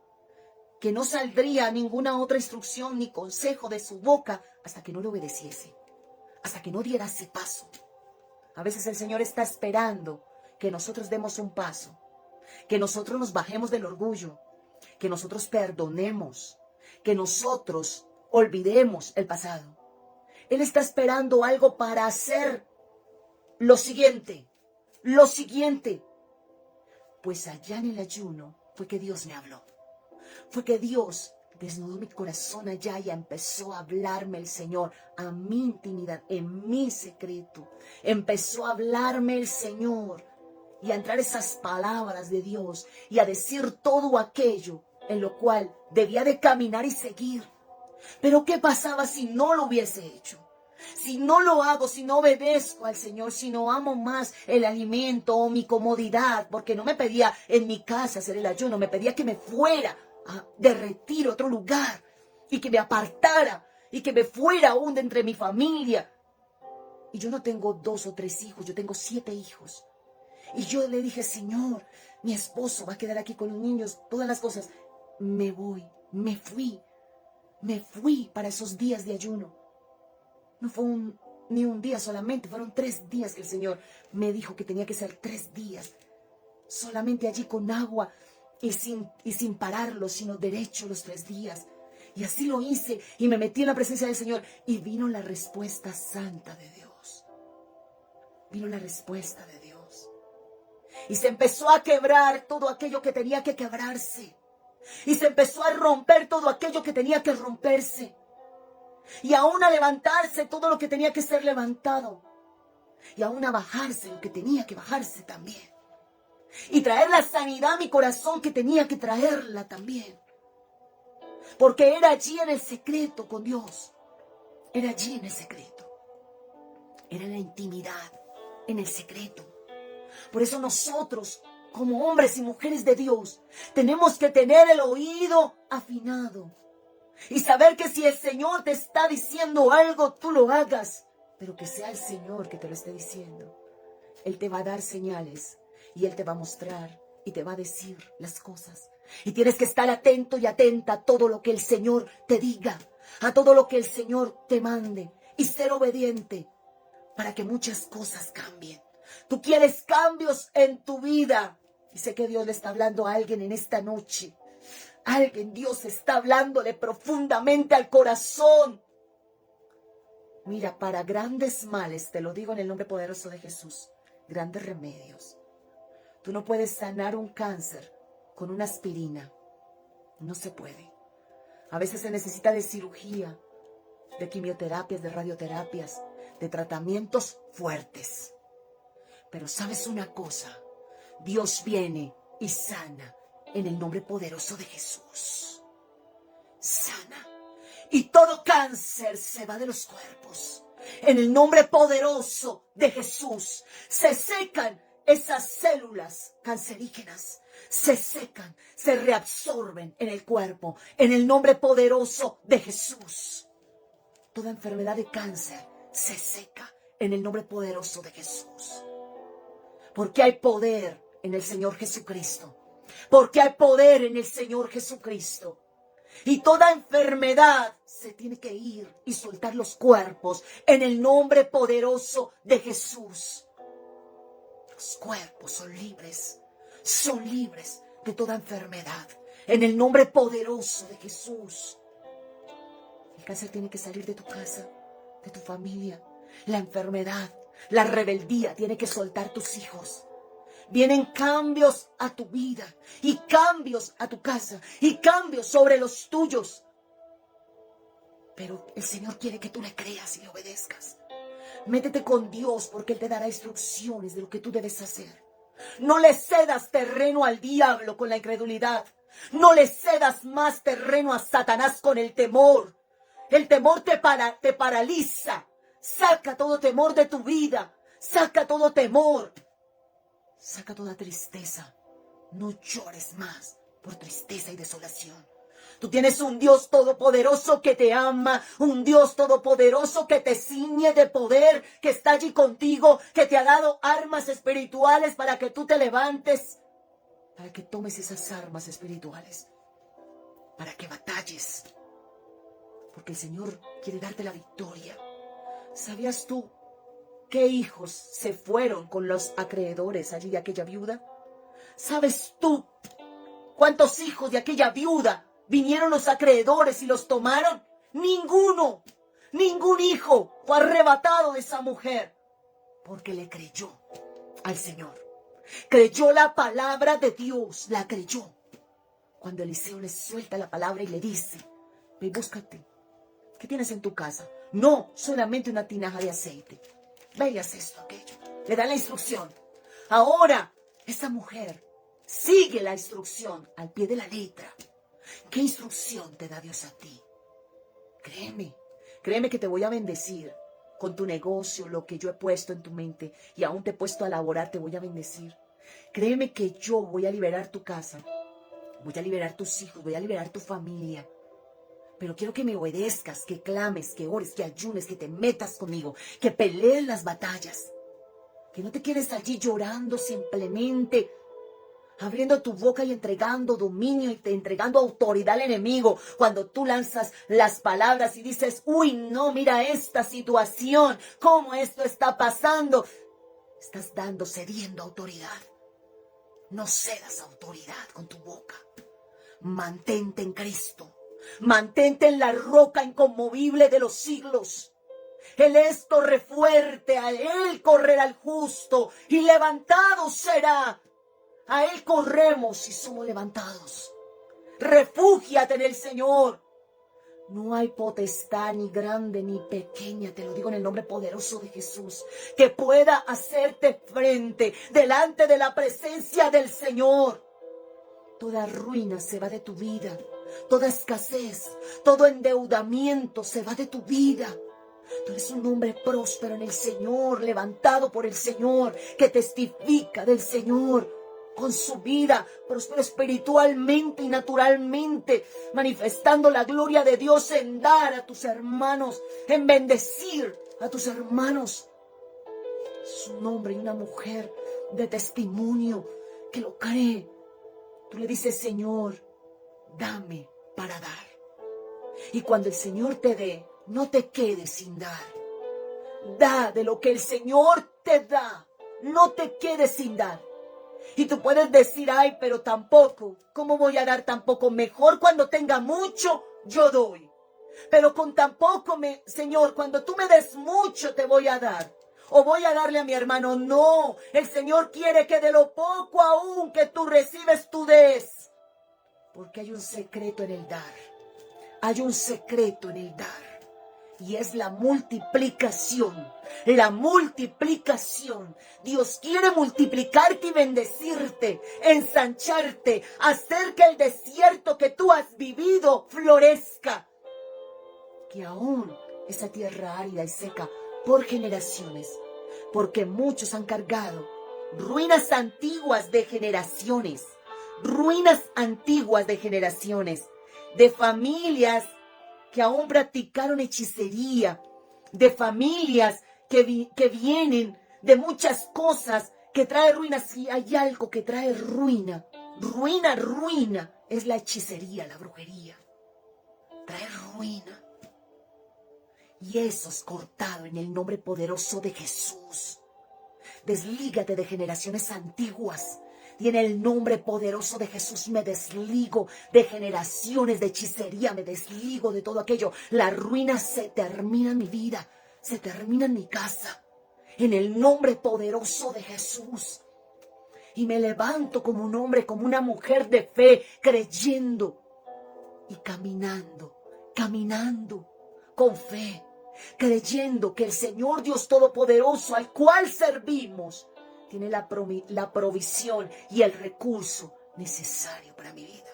que no saldría ninguna otra instrucción ni consejo de su boca hasta que no le obedeciese, hasta que no diera ese paso. A veces el Señor está esperando que nosotros demos un paso, que nosotros nos bajemos del orgullo, que nosotros perdonemos, que nosotros olvidemos el pasado. Él está esperando algo para hacer lo siguiente. Pues allá en el ayuno fue que Dios me habló. Fue que Dios desnudó mi corazón allá y empezó a hablarme el Señor a mi intimidad, en mi secreto. Empezó a hablarme el Señor y a entrar esas palabras de Dios y a decir todo aquello en lo cual debía de caminar y seguir. Pero ¿qué pasaba si no lo hubiese hecho? Si no lo hago, si no obedezco al Señor, si no amo más el alimento o mi comodidad, porque no me pedía en mi casa hacer el ayuno, me pedía que me fuera de retiro a otro lugar y que me apartara y que me fuera aún de entre mi familia. Y yo no tengo 2 o 3 hijos, yo tengo 7 hijos. Y yo le dije, Señor, mi esposo va a quedar aquí con los niños, todas las cosas. Me fui para esos días de ayuno. No fue ni un día solamente, fueron 3 días que el Señor me dijo que tenía que ser 3 días. Solamente allí con agua y sin pararlo, sino derecho los 3 días. Y así lo hice y me metí en la presencia del Señor y vino la respuesta santa de Dios. Vino la respuesta de Dios. Y se empezó a quebrar todo aquello que tenía que quebrarse. Y se empezó a romper todo aquello que tenía que romperse. Y aún a levantarse todo lo que tenía que ser levantado. Y aún a bajarse lo que tenía que bajarse también. Y traer la sanidad a mi corazón que tenía que traerla también. Porque era allí en el secreto con Dios. Era allí en el secreto. Era en la intimidad, en el secreto. Por eso nosotros, como hombres y mujeres de Dios, tenemos que tener el oído afinado. Y saber que si el Señor te está diciendo algo, tú lo hagas. Pero que sea el Señor que te lo esté diciendo. Él te va a dar señales. Y Él te va a mostrar y te va a decir las cosas. Y tienes que estar atento y atenta a todo lo que el Señor te diga. A todo lo que el Señor te mande. Y ser obediente para que muchas cosas cambien. Tú quieres cambios en tu vida. Y sé que Dios le está hablando a alguien en esta noche. Alguien, Dios está hablándole profundamente al corazón. Mira, para grandes males, te lo digo en el nombre poderoso de Jesús, grandes remedios. Tú no puedes sanar un cáncer con una aspirina. No se puede. A veces se necesita de cirugía, de quimioterapias, de radioterapias, de tratamientos fuertes. Pero ¿sabes una cosa? Dios viene y sana en el nombre poderoso de Jesús. Sana. Y todo cáncer se va de los cuerpos. En el nombre poderoso de Jesús se secan esas células cancerígenas. Se secan, se reabsorben en el cuerpo. En el nombre poderoso de Jesús. Toda enfermedad de cáncer se seca en el nombre poderoso de Jesús. Porque hay poder en el Señor Jesucristo. Porque hay poder en el Señor Jesucristo. Y toda enfermedad se tiene que ir y soltar los cuerpos en el nombre poderoso de Jesús. Los cuerpos son libres de toda enfermedad en el nombre poderoso de Jesús. El cáncer tiene que salir de tu casa, de tu familia. La enfermedad, la rebeldía tiene que soltar tus hijos. Vienen cambios a tu vida y cambios a tu casa y cambios sobre los tuyos. Pero el Señor quiere que tú le creas y le obedezcas. Métete con Dios porque Él te dará instrucciones de lo que tú debes hacer. No le cedas terreno al diablo con la incredulidad. No le cedas más terreno a Satanás con el temor. El temor te paraliza. Saca todo temor de tu vida. Saca todo temor. Saca toda tristeza. No llores más por tristeza y desolación. Tú tienes un Dios todopoderoso que te ama, un Dios todopoderoso que te ciñe de poder, que está allí contigo, que te ha dado armas espirituales para que tú te levantes, para que tomes esas armas espirituales, para que batalles, porque el Señor quiere darte la victoria. ¿Sabías tú qué hijos se fueron con los acreedores allí de aquella viuda? ¿Sabes tú cuántos hijos de aquella viuda vinieron los acreedores y los tomaron? Ninguno, ningún hijo fue arrebatado de esa mujer, porque le creyó al Señor. Creyó la palabra de Dios, la creyó. Cuando Eliseo le suelta la palabra y le dice, ve y búscate, ¿qué tienes en tu casa? No, solamente una tinaja de aceite. Ve y haz esto, aquello. Le da la instrucción. Ahora, esa mujer sigue la instrucción al pie de la letra. ¿Qué instrucción te da Dios a ti? Créeme que te voy a bendecir con tu negocio, lo que yo he puesto en tu mente y aún te he puesto a laborar, te voy a bendecir. Créeme que yo voy a liberar tu casa, voy a liberar tus hijos, voy a liberar tu familia. Pero quiero que me obedezcas, que clames, que ores, que ayunes, que te metas conmigo, que pelees las batallas. Que no te quedes allí llorando simplemente, abriendo tu boca y entregando dominio y entregando autoridad al enemigo. Cuando tú lanzas las palabras y dices, uy, no, mira esta situación, cómo esto está pasando. Estás cediendo autoridad. No cedas autoridad con tu boca. Mantente en Cristo. Mantente en la roca inconmovible de los siglos. Él es torre fuerte, a Él correrá el justo y levantado será. A Él corremos y somos levantados. Refúgiate en el Señor. No hay potestad ni grande ni pequeña, te lo digo en el nombre poderoso de Jesús, que pueda hacerte frente delante de la presencia del Señor. Toda ruina se va de tu vida, toda escasez, todo endeudamiento se va de tu vida. Tú eres un hombre próspero en el Señor, levantado por el Señor, que testifica del Señor con su vida, próspero espiritualmente y naturalmente, manifestando la gloria de Dios en dar a tus hermanos, en bendecir a tus hermanos. Es un hombre y una mujer de testimonio que lo cree. Tú le dices, Señor, dame para dar. Y cuando el Señor te dé, no te quedes sin dar. Da de lo que el Señor te da. No te quedes sin dar. Y tú puedes decir, ay, pero tampoco. ¿Cómo voy a dar tampoco? Mejor cuando tenga mucho, yo doy. Pero con tampoco, Señor, cuando tú me des mucho, te voy a dar. O voy a darle a mi hermano. No, el Señor quiere que de lo poco aún que tú recibes, tú des. Porque hay un secreto en el dar. Hay un secreto en el dar. Y es la multiplicación. La multiplicación. Dios quiere multiplicarte y bendecirte, ensancharte, hacer que el desierto que tú has vivido florezca. Que aún esa tierra árida y seca por generaciones, porque muchos han cargado ruinas antiguas de generaciones, de familias que aún practicaron hechicería, de familias que vienen de muchas cosas que trae ruinas. Y hay algo que trae ruina, es la hechicería, la brujería, trae ruina. Y eso es cortado en el nombre poderoso de Jesús. Deslígate de generaciones antiguas. Y en el nombre poderoso de Jesús me desligo de generaciones de hechicería. Me desligo de todo aquello. La ruina se termina en mi vida. Se termina en mi casa. En el nombre poderoso de Jesús. Y me levanto como un hombre, como una mujer de fe, creyendo y caminando con fe. Creyendo que el Señor Dios Todopoderoso al cual servimos tiene la provisión y el recurso necesario para mi vida.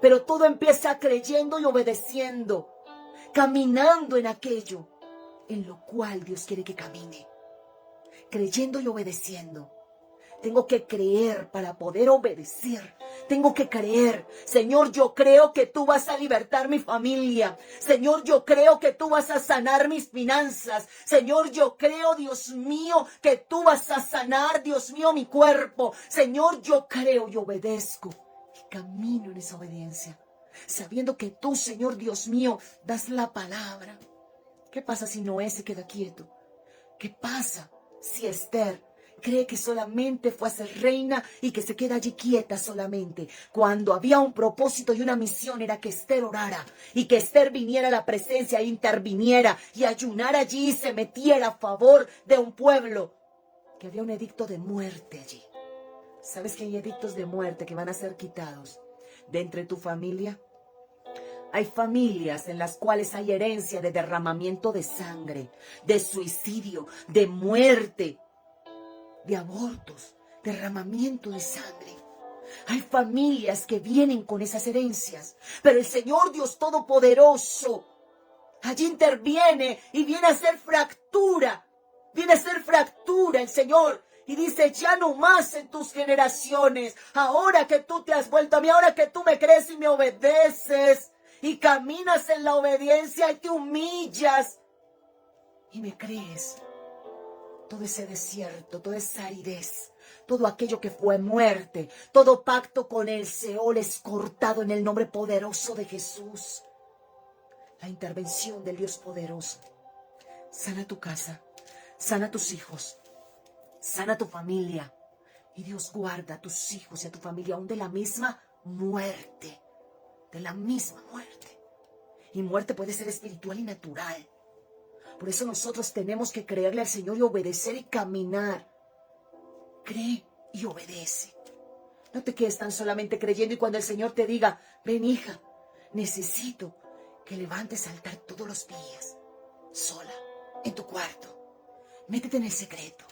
Pero todo empieza creyendo y obedeciendo, caminando en aquello en lo cual Dios quiere que camine. Creyendo y obedeciendo. Tengo que creer para poder obedecer. Tengo que creer. Señor, yo creo que tú vas a libertar mi familia. Señor, yo creo que tú vas a sanar mis finanzas. Señor, yo creo, Dios mío, que tú vas a sanar, Dios mío, mi cuerpo. Señor, yo creo y obedezco. Y camino en esa obediencia, sabiendo que tú, Señor Dios mío, das la palabra. ¿Qué pasa si Noé se queda quieto? ¿Qué pasa si Esther cree que solamente fue a ser reina y que se queda allí quieta solamente? Cuando había un propósito y una misión, era que Esther orara y que Esther viniera a la presencia e interviniera y ayunara allí y se metiera a favor de un pueblo, que había un edicto de muerte allí. ¿Sabes que hay edictos de muerte que van a ser quitados de entre tu familia? Hay familias en las cuales hay herencia de derramamiento de sangre, de suicidio, de muerte, de abortos, derramamiento de sangre. Hay familias que vienen con esas herencias, pero el Señor Dios Todopoderoso allí interviene y viene a hacer fractura. Viene a hacer fractura el Señor y dice: ya no más en tus generaciones. Ahora que tú te has vuelto a mí, ahora que tú me crees y me obedeces y caminas en la obediencia y te humillas y me crees, todo ese desierto, toda esa aridez, todo aquello que fue muerte, todo pacto con el Seol es cortado en el nombre poderoso de Jesús. La intervención del Dios poderoso sana tu casa, sana a tus hijos, sana a tu familia. Y Dios guarda a tus hijos y a tu familia aún de la misma muerte. De la misma muerte. Y muerte puede ser espiritual y natural. Por eso nosotros tenemos que creerle al Señor y obedecer y caminar. Cree y obedece. No te quedes tan solamente creyendo y cuando el Señor te diga: ven, hija, necesito que levantes altar todos los días, sola, en tu cuarto. Métete en el secreto.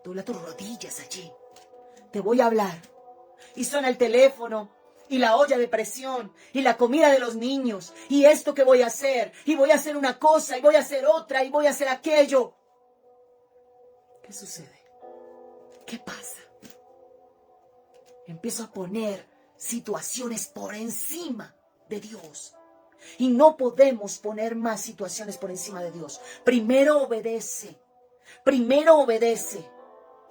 Dobla tus rodillas allí. Te voy a hablar. Y suena el teléfono, y la olla de presión, y la comida de los niños, y esto que voy a hacer, y voy a hacer una cosa, y voy a hacer otra, y voy a hacer aquello. ¿Qué sucede? ¿Qué pasa? Empiezo a poner situaciones por encima de Dios. Y no podemos poner más situaciones por encima de Dios. Primero obedece. Primero obedece.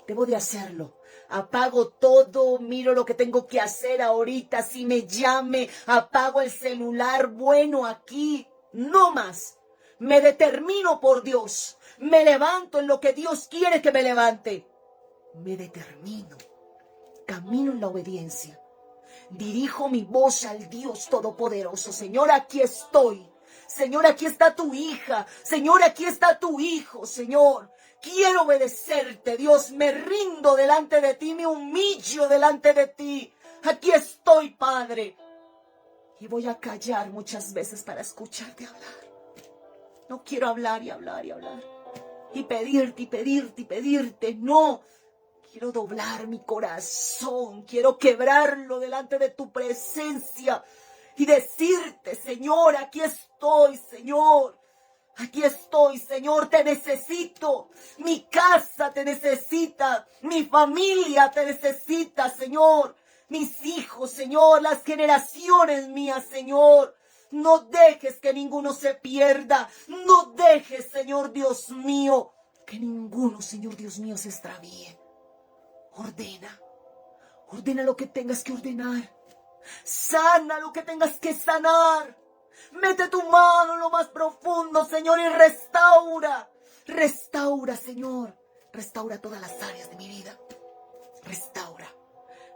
Debo de hacerlo. Apago todo, miro lo que tengo que hacer ahorita. Si me llame, apago el celular. Bueno, aquí, no más. Me determino por Dios. Me levanto en lo que Dios quiere que me levante. Me determino. Camino en la obediencia. Dirijo mi voz al Dios Todopoderoso. Señor, aquí estoy. Señor, aquí está tu hija. Señor, aquí está tu hijo, Señor. Quiero obedecerte, Dios. Me rindo delante de ti, me humillo delante de ti. Aquí estoy, Padre. Y voy a callar muchas veces para escucharte hablar. No quiero hablar y hablar y hablar. Y pedirte y pedirte y pedirte. No. Quiero doblar mi corazón. Quiero quebrarlo delante de tu presencia. Y decirte: Señor, aquí estoy, Señor. Aquí estoy, Señor, te necesito. Mi casa te necesita. Mi familia te necesita, Señor. Mis hijos, Señor, las generaciones mías, Señor. No dejes que ninguno se pierda. No dejes, Señor Dios mío, que ninguno, Señor Dios mío, se extravíe. Ordena. Ordena lo que tengas que ordenar. Sana lo que tengas que sanar. Mete tu mano en lo más profundo, Señor, y restaura. Restaura, Señor. Restaura todas las áreas de mi vida. Restaura.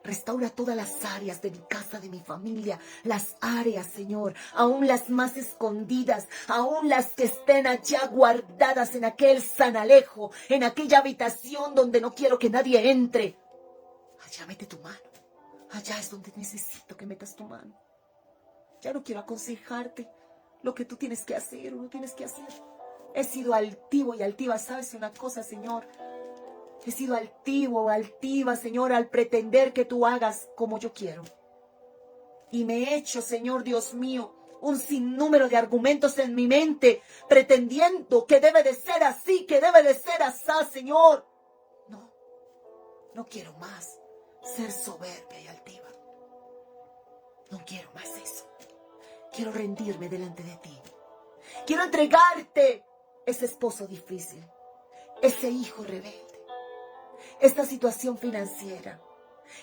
Restaura todas las áreas de mi casa, de mi familia. Las áreas, Señor, aún las más escondidas, aún las que estén allá guardadas en aquel zanalejo, en aquella habitación donde no quiero que nadie entre. Allá mete tu mano. Allá es donde necesito que metas tu mano. Ya no quiero aconsejarte lo que tú tienes que hacer o no tienes que hacer. He sido altivo y altiva. ¿Sabes una cosa, Señor? He sido altivo o altiva, Señor, al pretender que tú hagas como yo quiero. Y me he hecho, Señor Dios mío, un sinnúmero de argumentos en mi mente, pretendiendo que debe de ser así, que debe de ser así, Señor. No quiero más ser soberbia y altiva. No quiero más eso. Quiero rendirme delante de ti. Quiero entregarte ese esposo difícil, ese hijo rebelde, esta situación financiera.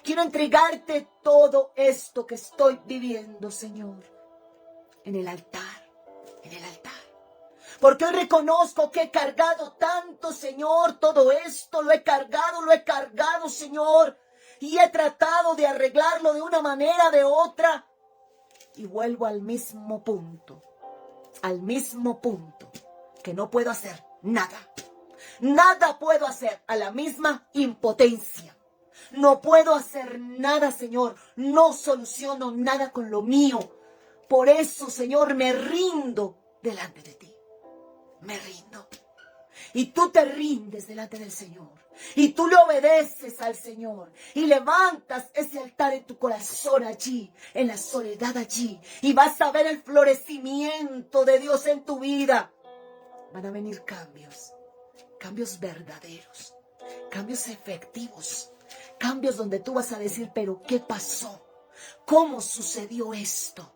Quiero entregarte todo esto que estoy viviendo, Señor, en el altar, en el altar. Porque hoy reconozco que he cargado tanto, Señor, todo esto lo he cargado, Señor. Y he tratado de arreglarlo de una manera o de otra. Y vuelvo al mismo punto, que no puedo hacer nada. Nada puedo hacer, a la misma impotencia. No puedo hacer nada, Señor. No soluciono nada con lo mío. Por eso, Señor, me rindo delante de ti. Me rindo. Y tú te rindes delante del Señor. Y tú le obedeces al Señor. Y levantas ese altar en tu corazón allí, en la soledad allí. Y vas a ver el florecimiento de Dios en tu vida. Van a venir cambios. Cambios verdaderos. Cambios efectivos. Cambios donde tú vas a decir, pero ¿qué pasó? ¿Cómo sucedió esto?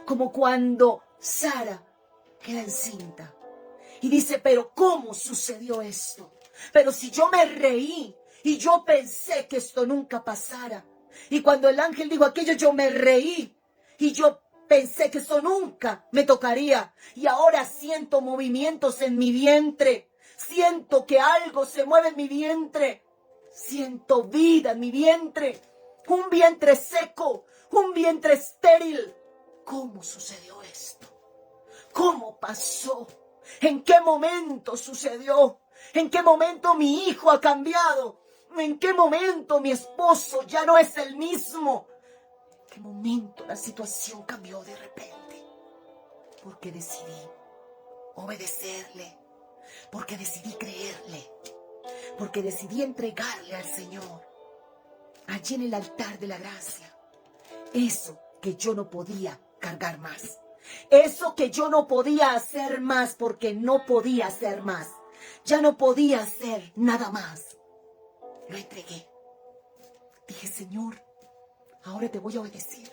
Como cuando Sara queda encinta. Y dice, pero ¿cómo sucedió esto? Pero si yo me reí y yo pensé que esto nunca pasara. Y cuando el ángel dijo aquello, yo me reí y yo pensé que eso nunca me tocaría. Y ahora siento movimientos en mi vientre. Siento que algo se mueve en mi vientre. Siento vida en mi vientre. Un vientre seco, un vientre estéril. ¿Cómo sucedió esto? ¿Cómo pasó? ¿En qué momento sucedió? ¿En qué momento mi hijo ha cambiado? ¿En qué momento mi esposo ya no es el mismo? ¿En qué momento la situación cambió de repente? Porque decidí obedecerle, porque decidí creerle, porque decidí entregarle al Señor, allí en el altar de la gracia, eso que yo no podía cargar más. Eso que yo no podía hacer más porque no podía hacer más. Ya no podía hacer nada más. Lo entregué. Dije, Señor, ahora te voy a obedecer.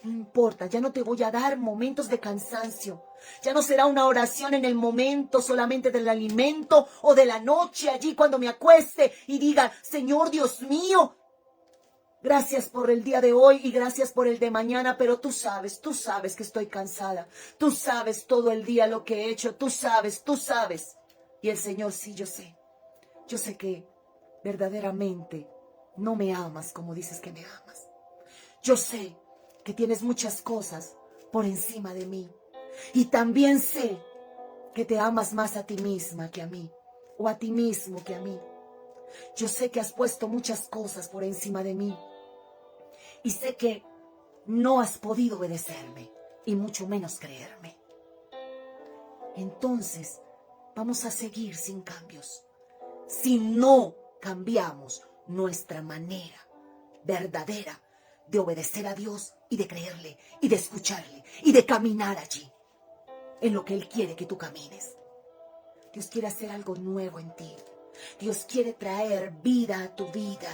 No importa, ya no te voy a dar momentos de cansancio. Ya no será una oración en el momento solamente del alimento o de la noche allí cuando me acueste y diga, Señor Dios mío, gracias por el día de hoy y gracias por el de mañana, pero tú sabes que estoy cansada. Tú sabes todo el día lo que he hecho, tú sabes. Y el Señor, sí, yo sé. Yo sé que verdaderamente no me amas como dices que me amas. Yo sé que tienes muchas cosas por encima de mí. Y también sé que te amas más a ti misma que a mí, o a ti mismo que a mí. Yo sé que has puesto muchas cosas por encima de mí. Y sé que no has podido obedecerme, y mucho menos creerme. Entonces, vamos a seguir sin cambios. Si no cambiamos nuestra manera verdadera de obedecer a Dios y de creerle, y de escucharle, y de caminar allí, en lo que Él quiere que tú camines. Dios quiere hacer algo nuevo en ti. Dios quiere traer vida a tu vida.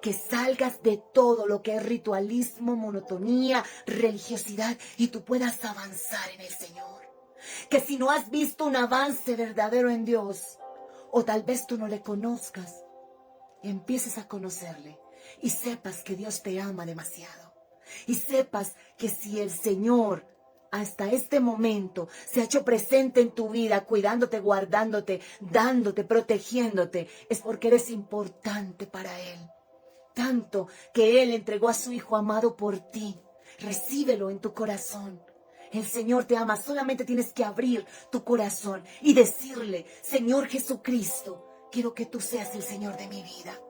Que salgas de todo lo que es ritualismo, monotonía, religiosidad y tú puedas avanzar en el Señor. Que si no has visto un avance verdadero en Dios, o tal vez tú no le conozcas, empieces a conocerle y sepas que Dios te ama demasiado. Y sepas que si el Señor hasta este momento se ha hecho presente en tu vida, cuidándote, guardándote, dándote, protegiéndote, es porque eres importante para Él. Tanto que Él entregó a su Hijo amado por ti. Recíbelo en tu corazón. El Señor te ama. Solamente tienes que abrir tu corazón y decirle, Señor Jesucristo, quiero que tú seas el Señor de mi vida.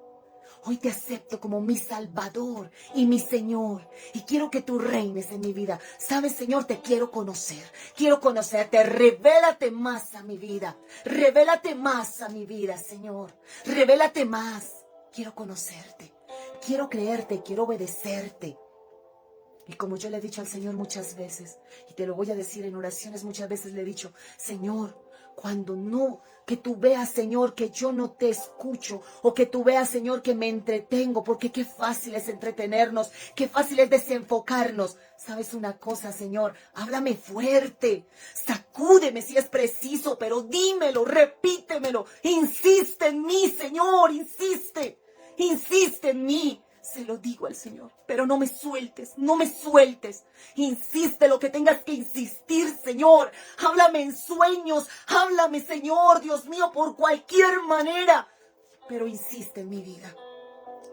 Hoy te acepto como mi Salvador y mi Señor. Y quiero que tú reines en mi vida. ¿Sabes, Señor? Te quiero conocer. Quiero conocerte. Revélate más a mi vida. Revélate más a mi vida, Señor. Revélate más. Quiero conocerte. Quiero creerte, quiero obedecerte. Y como yo le he dicho al Señor muchas veces, y te lo voy a decir en oraciones muchas veces, le he dicho, Señor, Cuando no, que tú veas, Señor, que yo no te escucho, o que tú veas, Señor, que me entretengo, porque qué fácil es entretenernos, qué fácil es desenfocarnos. ¿Sabes una cosa, Señor? Háblame fuerte, sacúdeme si es preciso, pero dímelo, repítemelo, insiste en mí, Señor, insiste en mí. Se lo digo al Señor, pero no me sueltes, no me sueltes. Insiste lo que tengas que insistir, Señor. Háblame en sueños, háblame, Señor, Dios mío, por cualquier manera. Pero insiste en mi vida.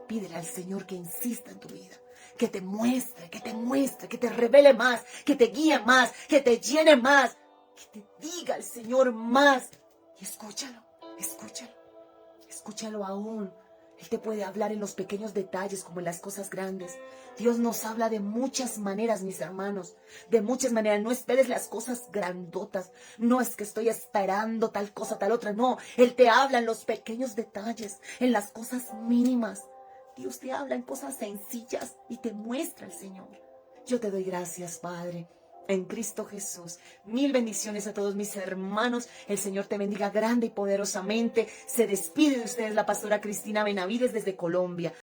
Pídele al Señor que insista en tu vida. Que te muestre, que te revele más, que te guíe más, que te llene más. Que te diga el Señor más. Y escúchalo aún. Él te puede hablar en los pequeños detalles como en las cosas grandes. Dios nos habla de muchas maneras, mis hermanos. De muchas maneras. No esperes las cosas grandotas. No es que estoy esperando tal cosa, tal otra. No, Él te habla en los pequeños detalles, en las cosas mínimas. Dios te habla en cosas sencillas y te muestra el Señor. Yo te doy gracias, Padre, en Cristo Jesús. Mil bendiciones a todos mis hermanos. El Señor te bendiga grande y poderosamente. Se despide de ustedes la pastora Cristina Benavides desde Colombia.